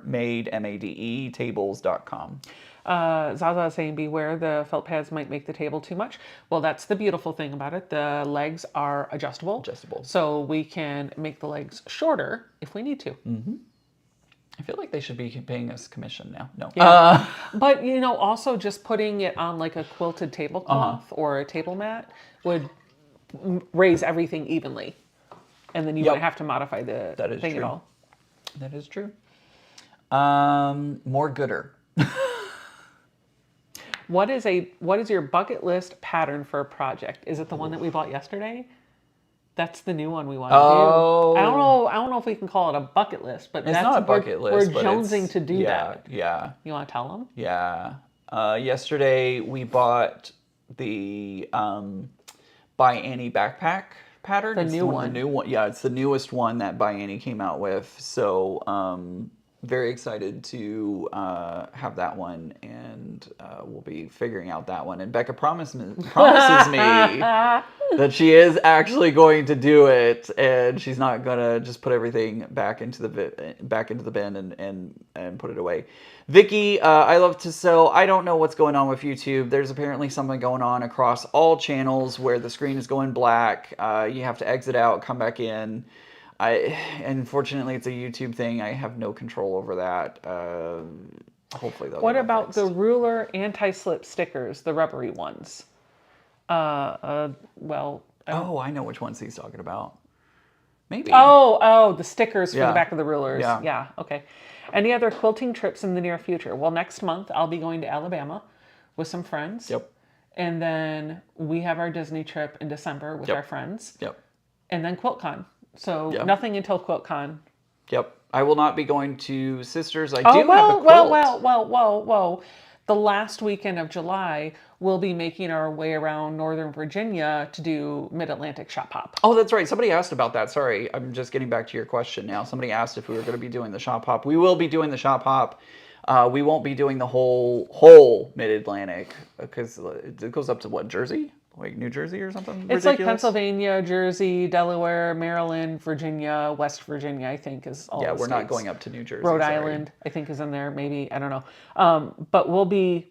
made MADE, tables.com. Zaza is saying, beware the felt pads might make the table too much. Well, that's the beautiful thing about it. The legs are adjustable. So we can make the legs shorter if we need to. Mm-hmm. I feel like they should be paying us commission now. No. Yeah. But, also just putting it on like a quilted tablecloth or a table mat would raise everything evenly. And then you wouldn't have to modify the thing at all. That is true. More gooder. What is your bucket list pattern for a project? Is it the one that we bought yesterday? That's the new one we want to do. I don't know if we can call it a bucket list, but it's not a bucket list. We're jonesing to do that. Yeah. You want to tell them? Yeah. Yesterday we bought the By Annie backpack pattern. The new one. The new one. Yeah, it's the newest one that By Annie came out with. So very excited to have that one, and we'll be figuring out that one. And Becca promises me that she is actually going to do it, and she's not gonna just put everything back into the bin and put it away. Vicky, I love to sew. I don't know what's going on with YouTube. There's apparently something going on across all channels where the screen is going black. You have to exit out, come back in. Unfortunately, it's a YouTube thing. I have no control over that. Hopefully, they'll. What about the ruler anti-slip stickers, the rubbery ones? Well. I know which ones he's talking about. Maybe. Oh, the stickers for the back of the rulers. Yeah. Okay. Any other quilting trips in the near future? Well, next month I'll be going to Alabama with some friends. Yep. And then we have our Disney trip in December with our friends. Yep. And then QuiltCon. So nothing until QuiltCon. Yep. I will not be going to Sisters. I do have a quilt. Whoa. The last weekend of July, we'll be making our way around Northern Virginia to do Mid-Atlantic Shop Hop. Oh, that's right. Somebody asked about that. Sorry. I'm just getting back to your question now. Somebody asked if we were going to be doing the Shop Hop. We will be doing the Shop Hop. We won't be doing the whole Mid-Atlantic because it goes up to what, Jersey? Like New Jersey or something? It's ridiculous? Like Pennsylvania, Jersey, Delaware, Maryland, Virginia, West Virginia, I think is all the we're states. Not going up to New Jersey. Rhode Island, I think, is in there. Maybe, I don't know. But we'll be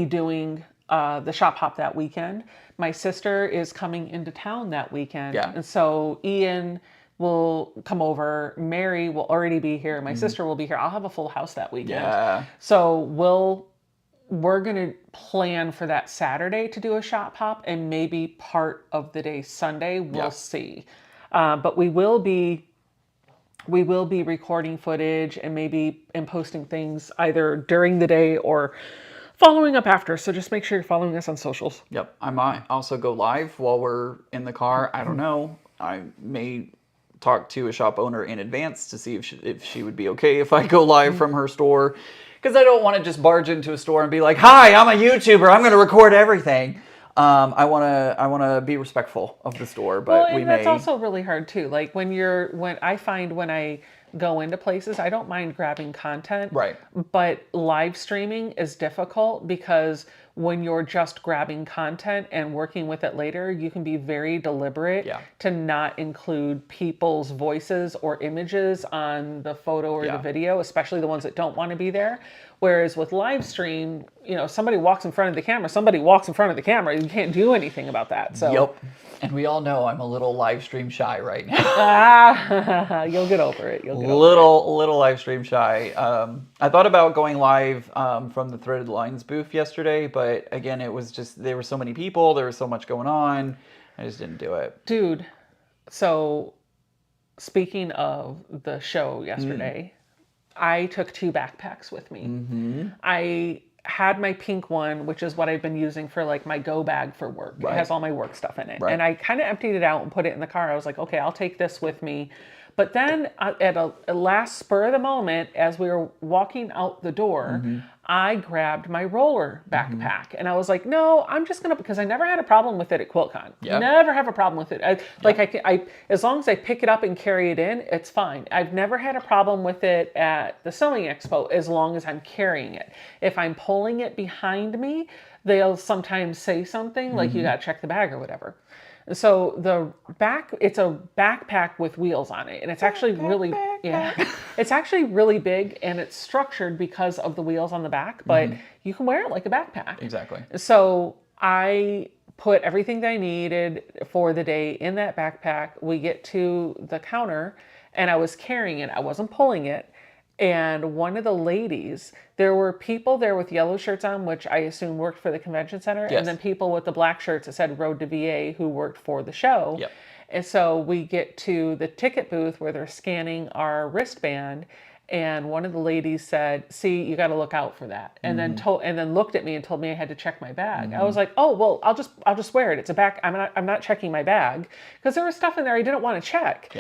doing the Shop Hop that weekend. My sister is coming into town that weekend. Yeah. And so Ian will come over. Mary will already be here. My sister will be here. I'll have a full house that weekend. Yeah. So we're going to plan for that Saturday to do a Shop Hop and maybe part of the day Sunday. We'll see. But we will be recording footage and posting things either during the day or following up after. So just make sure you're following us on socials. Yep. I might also go live while we're in the car. I don't know. I may talk to a shop owner in advance to see if she would be okay if I go live from her store. Because I don't want to just barge into a store and be like, "Hi, I'm a YouTuber. I'm going to record everything." I want to be respectful of the store, but that's also really hard too. Like when I go into places, I don't mind grabbing content, right? But live streaming is difficult because when you're just grabbing content and working with it later, you can be very deliberate Yeah. to not include people's voices or images on the photo or the video, especially the ones that don't want to be there. Whereas with live stream, somebody walks in front of the camera, somebody walks in front of the camera. You can't do anything about that. So. Yep. And we all know I'm a little live stream shy right now. You'll get over it. Little live stream shy. I thought about going live from the Threaded Lines booth yesterday, but again, it was just, there were so many people, there was so much going on. I just didn't do it. Dude, so speaking of the show yesterday, I took 2 backpacks with me. I had my pink one, which is what I've been using for like my go bag for work. It has all my work stuff in it. And I kind of emptied it out and put it in the car. I was like, okay, I'll take this with me. But then at a last spur of the moment, as we were walking out the door, I grabbed my roller backpack. And I was like, no, I'm just going to, because I never had a problem with it at QuiltCon. Never have a problem with it. I as long as I pick it up and carry it in, it's fine. I've never had a problem with it at the Sewing Expo as long as I'm carrying it. If I'm pulling it behind me, they'll sometimes say something like, you got to check the bag or whatever. So it's a backpack with wheels on it, and it's actually it's actually really big, and it's structured because of the wheels on the back, but you can wear it like a backpack. Exactly. So I put everything that I needed for the day in that backpack. We get to the counter, and I was carrying it. I wasn't pulling it. And one of the ladies, there were people there with yellow shirts on, which I assume worked for the convention center, and then people with the black shirts that said Road to VA who worked for the show. And so we get to the ticket booth where they're scanning our wristband, and one of the ladies said, "See, you got to look out for that." And then looked at me and told me I had to check my bag. I was like, "Oh, well, I'll just wear it. It's a back. I'm not checking my bag because there was stuff in there I didn't want to check."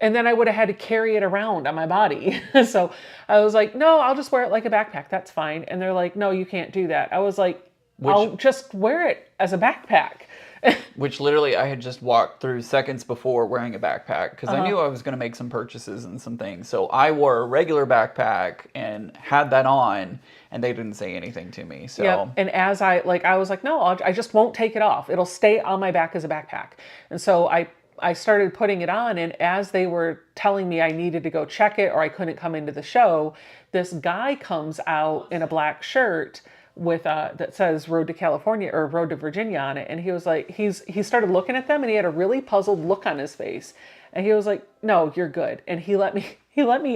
And then I would have had to carry it around on my body. So I was like, no, I'll just wear it like a backpack. That's fine. And they're like, no, you can't do that. I was like, I'll just wear it as a backpack. Which literally I had just walked through seconds before wearing a backpack because I knew I was going to make some purchases and some things. So I wore a regular backpack and had that on, and they didn't say anything to me. So and as I was like, no, I just won't take it off. It'll stay on my back as a backpack. And so I started putting it on, and as they were telling me I needed to go check it or I couldn't come into the show, this guy comes out in a black shirt with that says Road to California or Road to Virginia on it, and he was like, he started looking at them, and he had a really puzzled look on his face, and he was like, no, you're good, and he let me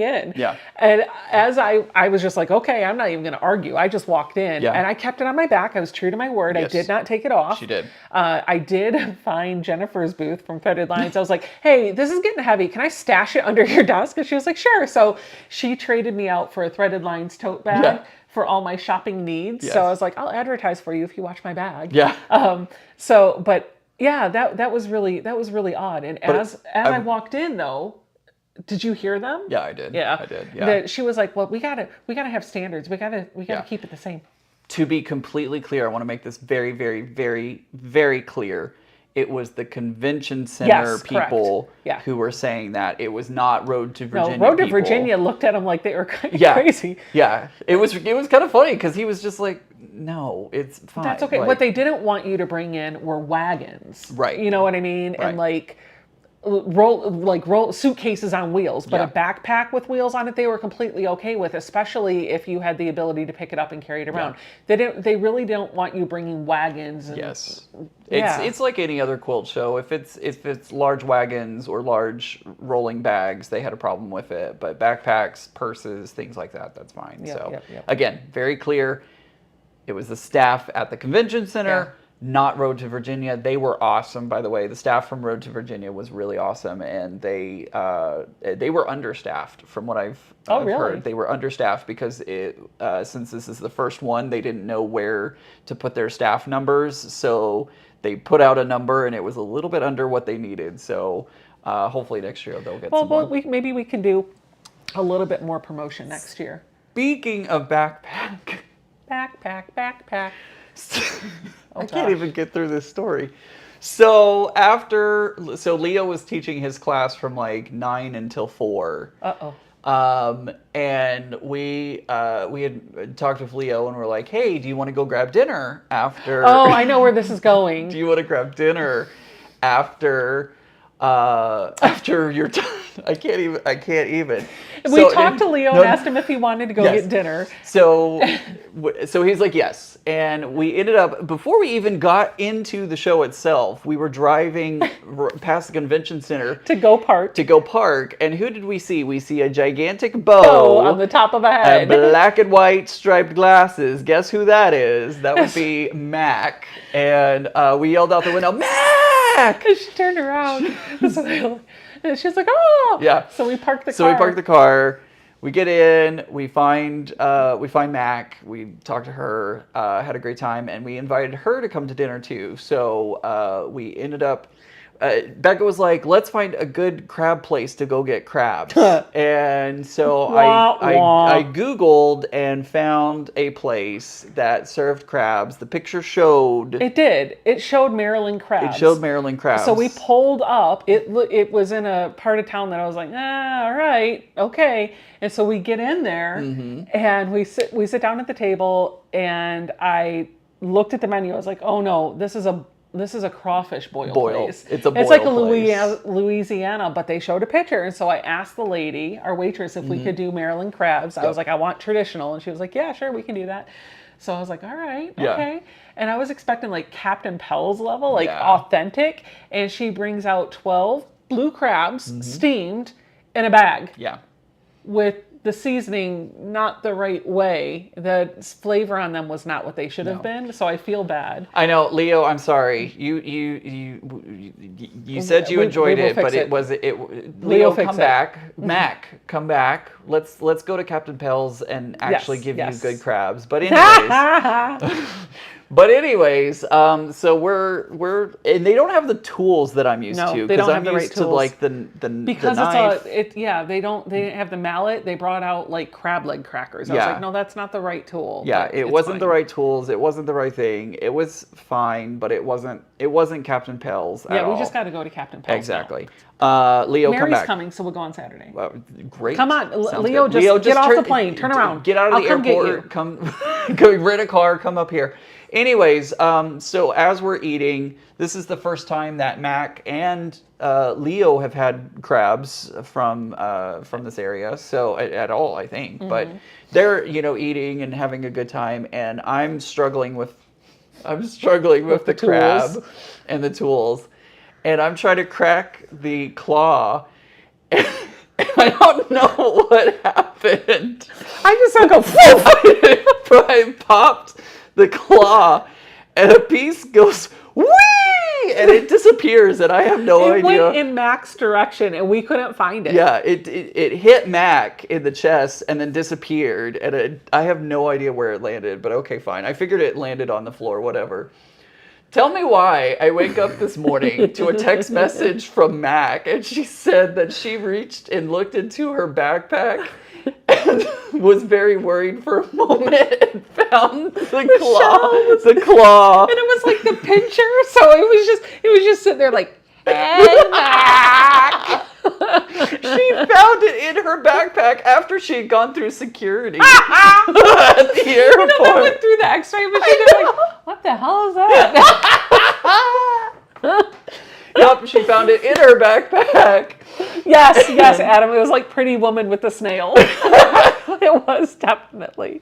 in. And as I was just like, okay, I'm not even going to argue. I just walked in and I kept it on my back. I was true to my word. I did not take it off. She did. I did find Jennifer's booth from Threaded Lines. I was like, hey, this is getting heavy. Can I stash it under your desk? And she was like, sure. So she traded me out for a Threaded Lines tote bag for all my shopping needs. So I was like, I'll advertise for you if you watch my bag. But yeah, that was really odd. And as I walked in though, did you hear them? Yeah, I did. Yeah, I did. Yeah. She was like, "Well, we gotta have standards. We gotta keep it the same." To be completely clear, I want to make this very, very, very, very clear. It was the convention center people who were saying that. It was not Road to Virginia. No, Road to Virginia looked at them like they were crazy. Yeah, it was kind of funny because he was just like, "No, it's fine." That's okay. Like, what they didn't want you to bring in were wagons. Right. You know what I mean? Right. And like roll suitcases on wheels, but a backpack with wheels on it they were completely okay with, especially if you had the ability to pick it up and carry it around. They really don't want you bringing wagons. And, it's like any other quilt show. If it's large wagons or large rolling bags, they had a problem with it. But backpacks, purses, things like that, that's fine. Again, very clear. It was the staff at the convention center. Not Road to Virginia. They were awesome, by the way. The staff from Road to Virginia was really awesome, and they were understaffed from what I've heard. They were understaffed because since this is the first one, they didn't know where to put their staff numbers, so they put out a number, and it was a little bit under what they needed. So hopefully next year they'll get some more. Well, maybe we can do a little bit more promotion next year. Speaking of backpack. I can't even get through this story. So Leo was teaching his class from like 9 until 4. And we had talked with Leo and we're like, hey, do you want to go grab dinner after? Oh, I know where this is going. Do you want to grab dinner after your time? I can't even. We talked to Leo and asked him if he wanted to go get dinner. So he's like, yes. And we ended up, before we even got into the show itself, we were driving past the convention center To go park. And who did we see? We see a gigantic bow on the top of a head. Black and white striped glasses. Guess who that is? That would be Mac. And we yelled out the window, Mac! And she turned around. And she's like, oh! Yeah. So we parked the car. So we parked the car. We get in. We find Mac. We talked to her. Had a great time, and we invited her to come to dinner too. So we ended up. Becca was like, "Let's find a good crab place to go get crabs." And so I Googled and found a place that served crabs. The picture showed. It did. It showed Maryland crabs. So we pulled up. It was in a part of town that I was like, all right, okay. And so we get in there and we sit down at the table, and I looked at the menu. I was like, oh no, this is a crawfish boil place. It's a boil It's like a place. Louisiana, but they showed a picture. And so I asked the lady, our waitress, if we could do Maryland crabs. I was like, I want traditional. And she was like, yeah, sure, we can do that. So I was like, all right, okay. And I was expecting like Captain Pell's level, like authentic. And she brings out 12 blue crabs, steamed, in a bag. Yeah. With the seasoning not the right way. The flavor on them was not what they should have been, so I feel bad. I know, Leo. I'm sorry. You said you enjoyed it, but it was Leo, come back. Mac, come back. Let's go to Captain Pell's and actually give you good crabs. But anyways. So we're and they don't have the tools that I'm used to. They don't have I'm the used right to tools. like the because knife. they didn't have the mallet. They brought out like crab leg crackers. I was like, no, that's not the right tool. Yeah, but it wasn't the right tools. It wasn't the right thing. It was fine, but it wasn't Captain Pell's at all. We just got to go to Captain Pell's. Exactly. Leo, Mary's come back. coming, so we'll go on Saturday. Great. Come on, Sounds Leo, good. just get off the plane. Turn around. Get out of the airport. Come go rent a car. Come up here. Anyways, so as we're eating, this is the first time that Mac and Leo have had crabs from this area. So at all, I think. But they're eating and having a good time, and I'm struggling with the crab and the tools, and I'm trying to crack the claw. And I don't know what happened. I just like a I popped the claw, and a piece goes whee, and it disappears, and I have no idea. It went in Mac's direction, and we couldn't find it. Yeah, it hit Mac in the chest and then disappeared, and I have no idea where it landed. But okay, fine. I figured it landed on the floor, whatever. Tell me why I wake up this morning to a text message from Mac, and she said that she reached and looked into her backpack and was very worried for a moment and found the claw. And it was like the pincher, so it was just sitting there like, hey, Mac. She found it in her backpack after she had gone through security at the airport. They went through the X-ray machine. They're like, what the hell is that? Yep, she found it in her backpack. Yes, Adam. It was like Pretty Woman with the snail. It was definitely.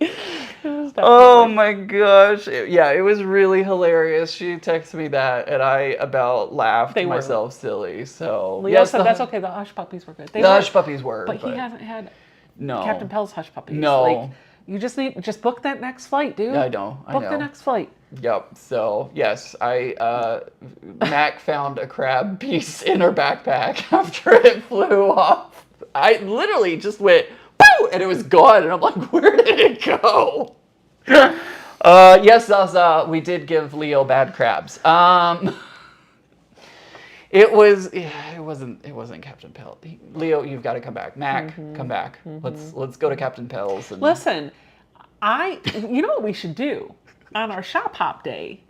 Oh my gosh. It was really hilarious. She texted me that, and I about laughed myself silly. So Leo said that's okay. The hush puppies were good. The hush puppies were. But he hasn't had no Captain Pell's hush puppies. No. Like, you just book that next flight, dude. I know. Book the next flight. Yep. So yes, Mac found a crab piece in her backpack after it flew off. I literally just went woo, and it was gone, and I'm like, where did it go? Yes, Zaza, we did give Leo bad crabs. It wasn't Captain Pell. Leo, you've got to come back. Mac, come back. Let's go to Captain Pell's. And... Listen, you know what we should do on our shop hop day?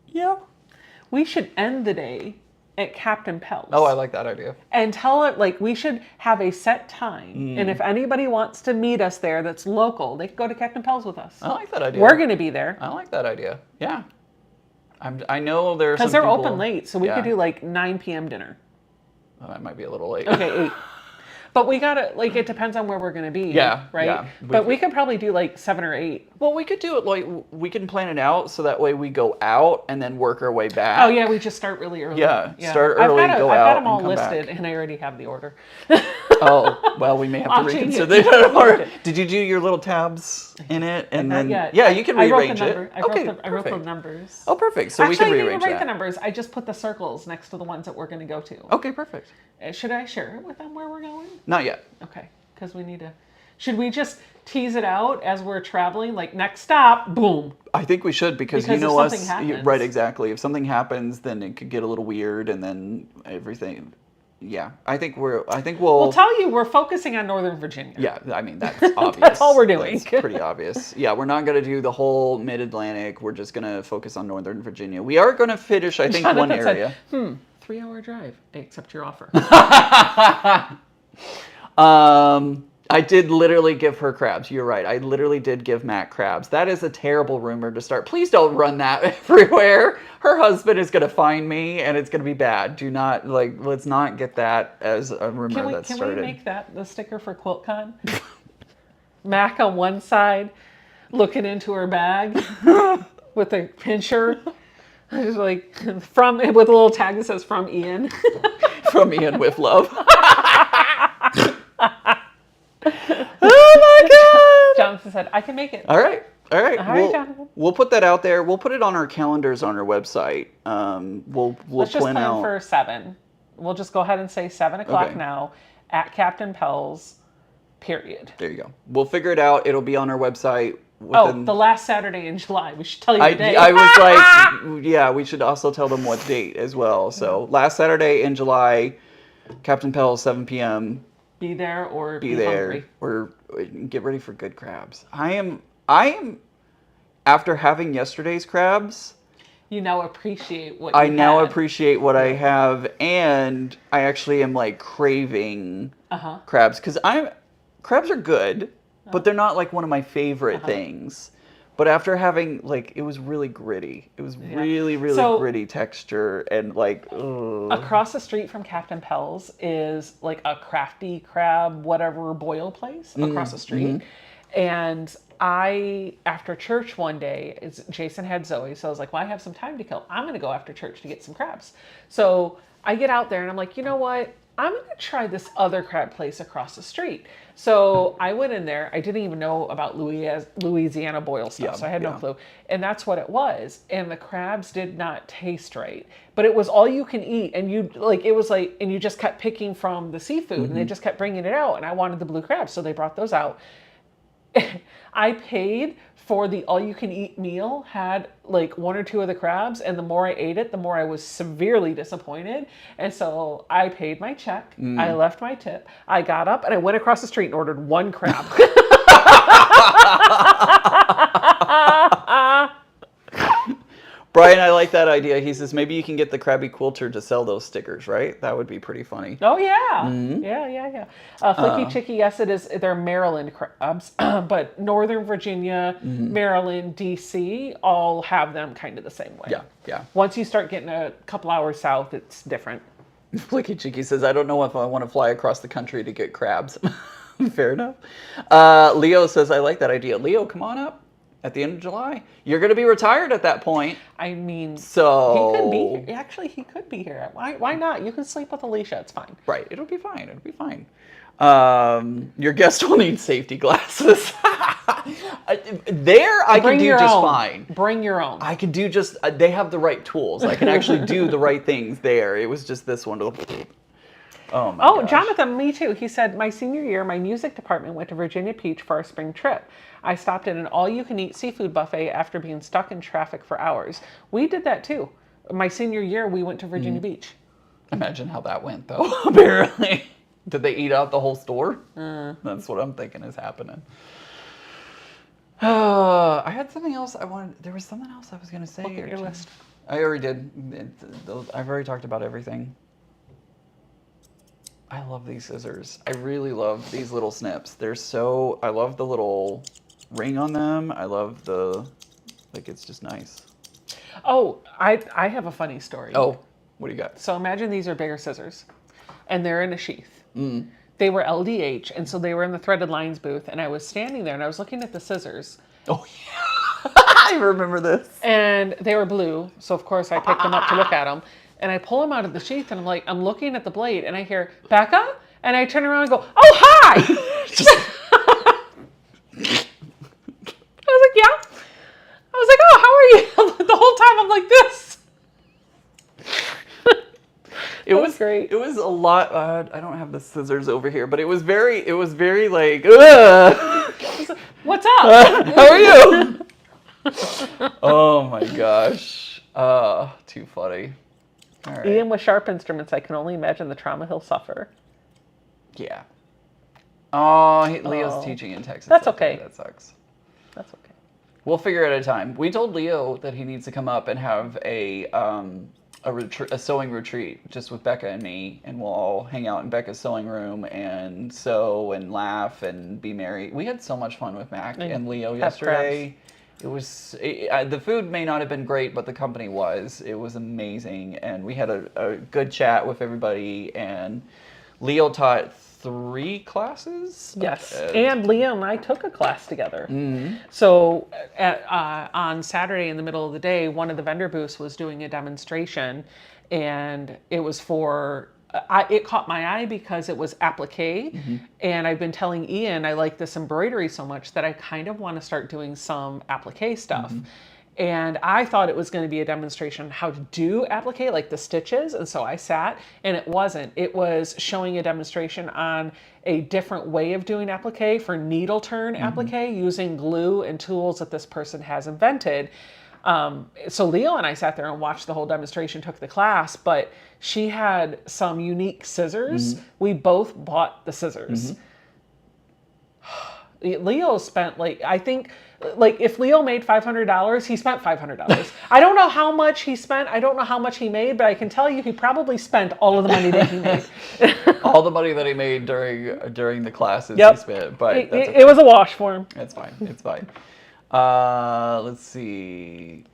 Yeah. We should end the day at Captain Pell's. Oh, I like that idea. And tell it, like, we should have a set time. And if anybody wants to meet us there that's local, they can go to Captain Pell's with us. I like that idea. We're going to be there. I like that idea. Yeah. I know there are some Because they're people, open late, so we yeah. could do like 9 p.m. dinner. Oh, that might be a little late. Okay, 8. But we gotta, like, it depends on where we're gonna be. Yeah, right? yeah. But we could probably do like 7 or 8. Well, we could do it like, we can plan it out so that way we go out and then work our way back. Oh yeah, we just start really early. Yeah, start early, go I've out, got them all and come listed, back. and I already have the order. Oh, well, we may have to I'll change reconsider it. that. Or did you do your little tabs in it? And Not then, yet. yeah, you can I wrote rearrange the it. number. I wrote the perfect. numbers. Oh, perfect. So we can Actually, I didn't rearrange write that. the numbers. I just put the circles next to the ones that we're gonna go to. Okay, perfect. Should I share it with them where we're going? Not yet. Okay, because we need to. Should we just tease it out as we're traveling? Like, next stop, boom. I think we should because you Because if know us. something happens. Right, exactly. If something happens, then it could get a little weird, and then everything. Yeah, I think we'll. We'll tell you we're focusing on Northern Virginia. Yeah, I mean that's obvious. That's all we're doing. That's pretty obvious. Yeah, we're not going to do the whole Mid-Atlantic. We're just going to focus on Northern Virginia. We are going to finish, I think, one Jonathan area. said, 3-hour drive. I accept your offer. I did literally give her crabs. You're right. I literally did give Matt crabs. That is a terrible rumor to start. Please don't run that everywhere. Her husband is going to find me, and it's going to be bad. Do not, let's not get that as a rumor that started. Can we make that the sticker for QuiltCon? Mac on one side, looking into her bag with a pincher. Just like with a little tag that says "From Ian." From Ian with love. Oh my God! Jonathan said, "I can make it." All right. All right, Jonathan. We'll put that out there. We'll put it on our calendars on our website. We'll Let's just plan out for 7. We'll just go ahead and say 7 o'clock Okay. now at Captain Pell's. Period. There you go. We'll figure it out. It'll be on our website. The last Saturday in July. We should tell you the date. I was like, yeah, we should also tell them what date as well. So last Saturday in July, Captain Pell's, 7 p.m. Be there or be there hungry. or get ready for good crabs. I am after having yesterday's crabs. You now appreciate what I you now had. appreciate what I have, and I actually am like craving crabs because crabs are good, but they're not like one of my favorite things. But after having it was really gritty. It was really gritty texture and ugh. Across the street from Captain Pell's is like a crafty crab, whatever boil place across the street. And after church one day, Jason had Zoe, so I was like, well, I have some time to kill. I'm going to go after church to get some crabs. So I get out there and I'm like, you know what? I'm going to try this other crab place across the street. So I went in there. I didn't even know about Louisiana boil stuff, so I had no clue. And that's what it was. And the crabs did not taste right. But it was all you can eat. And and you just kept picking from the seafood and they just kept bringing it out. And I wanted the blue crabs, so they brought those out. I paid for the all-you-can-eat meal, had like 1 or 2 of the crabs, and the more I ate it, the more I was severely disappointed. And so I paid my check, I left my tip, I got up, and I went across the street and ordered 1 crab. Brian, I like that idea. He says maybe you can get the Krabby Quilter to sell those stickers, right? That would be pretty funny. Oh, yeah. Yeah. Flicky Chicky, yes, it is. They're Maryland crabs, but Northern Virginia, Maryland, D.C., all have them kind of the same way. Yeah. Once you start getting a couple hours south, it's different. Flicky Chicky says, I don't know if I want to fly across the country to get crabs. Fair enough. Leo says, I like that idea. Leo, come on up. At the end of July, you're going to be retired at that point. I mean, so he could be here. Actually, he could be here. Why not? You can sleep with Alicia. It's fine. Right. It'll be fine. Your guest will need safety glasses. I can do just fine. Bring your own. I can do just. They have the right tools. I can actually do the right things there. It was just this one. Oh my gosh. Jonathan, me too. He said, my senior year, my music department went to Virginia Beach for our spring trip. I stopped at an all-you-can-eat seafood buffet after being stuck in traffic for hours. We did that too. My senior year, we went to Virginia Beach. Imagine how that went, though, apparently. Did they eat out the whole store? That's what I'm thinking is happening. I had something else I wanted. There was something else I was going to say. Look at your list. I already did. I've already talked about everything. I love these scissors. I really love these little snips. I love the little ring on them. I love it's just nice. Oh, I have a funny story. Oh, what do you got? So imagine these are bigger scissors, and they're in a sheath. They were LDH, and so they were in the threaded lines booth, and I was standing there, and I was looking at the scissors. Oh, yeah. I remember this. And they were blue, so of course I picked them up to look at them. And I pull them out of the sheath, and I'm looking at the blade, and I hear, Becca? And I turn around and go, oh, hi! I was like, yeah. I was like, oh, how are you? The whole time I'm like this. It was great. It was a lot. I don't have the scissors over here, but it was very like, ugh. What's up? How are you? Oh my gosh. Too funny. All right. Ian with sharp instruments, I can only imagine the trauma he'll suffer. Yeah. Oh, Leo's teaching in Texas. That's okay. That sucks. That's okay. We'll figure it out a time. We told Leo that he needs to come up and have a sewing retreat just with Becca and me, and we'll all hang out in Becca's sewing room and sew and laugh and be merry. We had so much fun with Mac and Leo yesterday. It was the food may not have been great, but the company was. It was amazing, and we had a good chat with everybody. And Leo taught 3 classes. Yes, and Leo and I took a class together. Mm-hmm. So on Saturday in the middle of the day, one of the vendor booths was doing a demonstration, and it was for. It caught my eye because it was applique, and I've been telling Ian I like this embroidery so much that I kind of want to start doing some applique stuff. And I thought it was going to be a demonstration how to do applique, like the stitches, and so I sat, and it wasn't. It was showing a demonstration on a different way of doing applique for needle turn applique using glue and tools that this person has invented. So Leo and I sat there and watched the whole demonstration, took the class, but she had some unique scissors. We both bought the scissors. Leo spent I think if Leo made $500, he spent $500. I don't know how much he spent. I don't know how much he made, but I can tell you he probably spent all of the money that he made. All the money that he made during the classes he spent, but it was a wash for him. It's fine. It's fine. Let's see.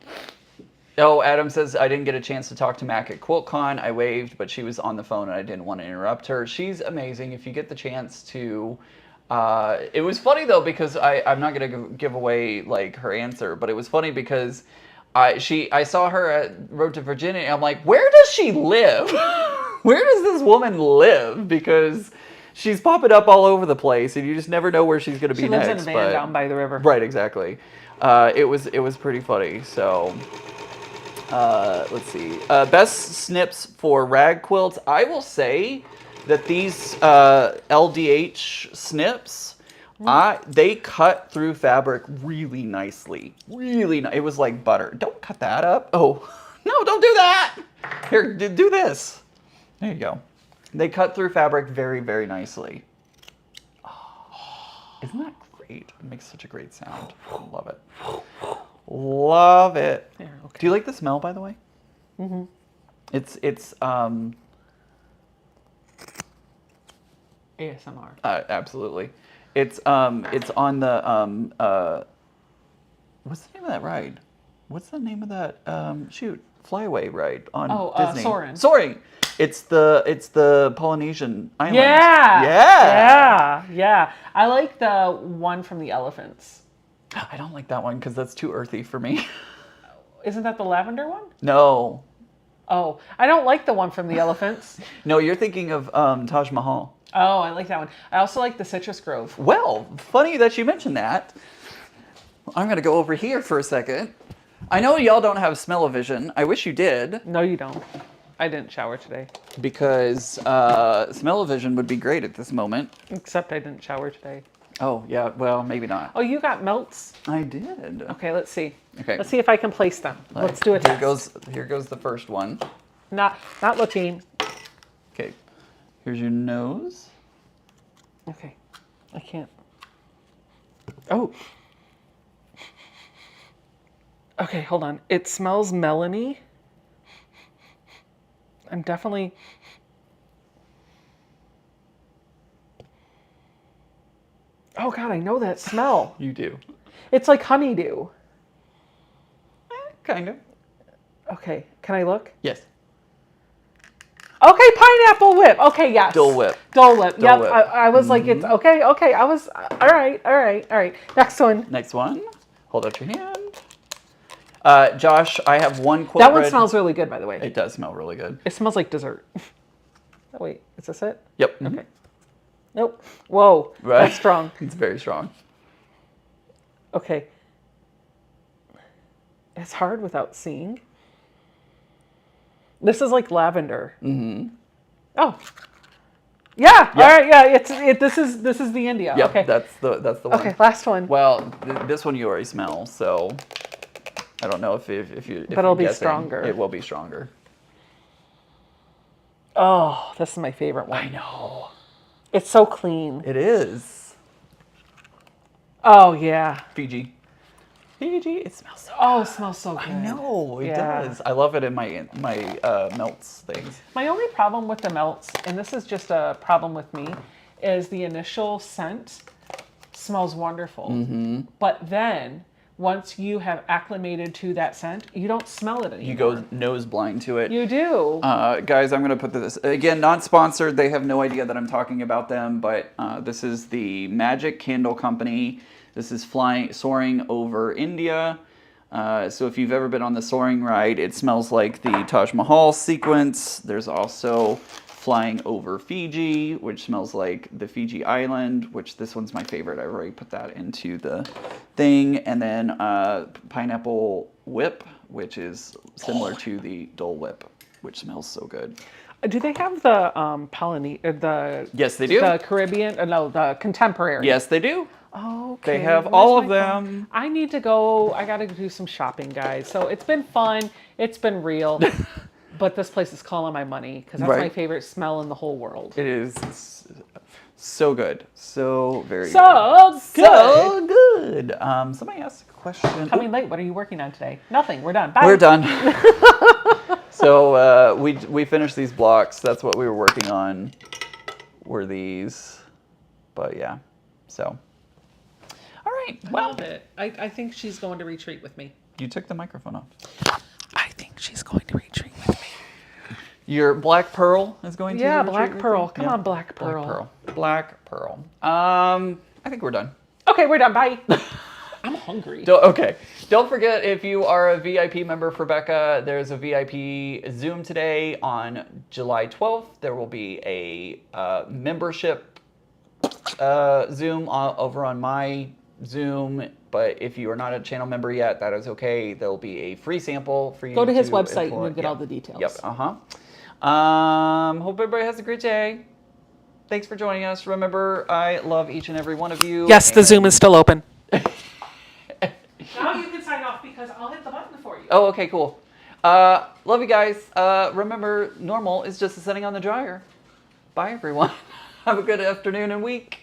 Oh, Adam says, I didn't get a chance to talk to Mac at QuiltCon. I waved, but she was on the phone and I didn't want to interrupt her. She's amazing. If you get the chance to... it was funny, though, because I'm not going to give away, her answer, but it was funny because I saw her at Road to Virginia, and I'm like, where does she live? Where does this woman live? Because... she's popping up all over the place, and you just never know where she's going to be next. She lives in a van down by the river. Right, exactly. It was pretty funny. So, let's see. Best snips for rag quilts. I will say that these LDH snips, they cut through fabric really nicely. Really nice. It was like butter. Don't cut that up. Oh, no, don't do that. Here, do this. There you go. They cut through fabric very, very nicely. Oh, isn't that great? It makes such a great sound. Love it. Love it. Yeah, okay. Do you like the smell, by the way? It's ASMR. Absolutely. It's on the what's the name of that ride? What's the name of that flyaway ride on Disney? Soaring. It's the Polynesian island. Yeah. I like the one from the elephants. I don't like that one because that's too earthy for me. Isn't that the lavender one? No. Oh, I don't like the one from the elephants. No, you're thinking of Taj Mahal. Oh, I like that one. I also like the Citrus Grove. Well, funny that you mentioned that. I'm going to go over here for a second. I know y'all don't have smell-o-vision. I wish you did. No, you don't. I didn't shower today. Because smell-o-vision would be great at this moment. Except I didn't shower today. Oh, yeah. Well, maybe not. Oh, you got melts? I did. Okay, let's see. Okay. Let's see if I can place them. Let's do it. Here goes the first one. Not looking. Okay. Here's your nose. Okay. I can't. Oh. Okay, hold on. It smells melony. I'm definitely. Oh God, I know that smell. You do. It's like honeydew. Kind of. Okay, can I look? Yes. Okay, pineapple whip. Okay, yes. Dole Whip. Dole Whip. Dole Yep. Whip. I was like, it's okay. Okay. I was all right. All right. All right. Next one. Next one. Hold out your hand. Josh, I have one quote. That one smells really good, by the way. It does smell really good. It smells like dessert. Oh, wait, is this it? Yep. Okay. Nope. Whoa. Right. That's strong. It's very strong. Okay. It's hard without seeing. This is like lavender. Mm-hmm. Oh. Yeah. Yep. All right. Yeah. This is the India. Yep. Okay. That's the one. Okay. Last one. Well, this one you already smell, so I don't know if you. But it'll be stronger. It will be stronger. Oh, this is my favorite one. I know. It's so clean. It is. Oh yeah. Fiji. It smells so Oh, it smells so good. I know, it Yeah. does. I love it in my melts things. My only problem with the melts, and this is just a problem with me, is the initial scent smells wonderful. Mm-hmm. But then, once you have acclimated to that scent, you don't smell it anymore. You go nose blind to it. You do. Guys, I'm going to put this, again, not sponsored. They have no idea that I'm talking about them, but this is the Magic Candle Company. This is soaring over India. So if you've ever been on the soaring ride, it smells like the Taj Mahal sequence. There's also flying over Fiji, which smells like the Fiji island, which this one's my favorite. I already put that into the thing. And then pineapple whip, which is similar to the Dole Whip, which smells so good. Do they have the Yes, they do. The Caribbean? No, the contemporary. Yes, they do. Okay. They have Where's all of my phone? them. I need to go. I got to do some shopping, guys. So it's been fun. It's been real. But this place is calling my money because that's my Right. favorite smell in the whole world. It is so good. So very good. So good. So good. Somebody asked a question. Coming late. What are you working on today? Nothing. We're done. Bye. We're done. So we finished these blocks. That's what we were working on. Were these? But yeah. So. All right. I Well, love it. I think she's going to retreat with me. you took the microphone off. I think she's going to retreat with me. Your Black Pearl is going to. Yeah, retreat Black with Pearl. you? Come Yeah. on, Black Pearl. Black Pearl. I think we're done. Okay, we're done. Bye. I'm hungry. Okay. Don't forget, if you are a VIP member for Becca, there's a VIP Zoom today on July 12th. There will be a membership Zoom over on my Zoom. But if you are not a channel member yet, that is okay. There'll be a free sample for you. Go to his website and employ. you'll get all the details. Yep. Hope everybody has a great day. Thanks for joining us. Remember, I love each and every one of you. Yes, the Zoom is still open. Now you can sign off because I'll hit the button for you. Oh, okay, cool. Love you guys. Remember, normal is just a setting on the dryer. Bye, everyone. Have a good afternoon and week.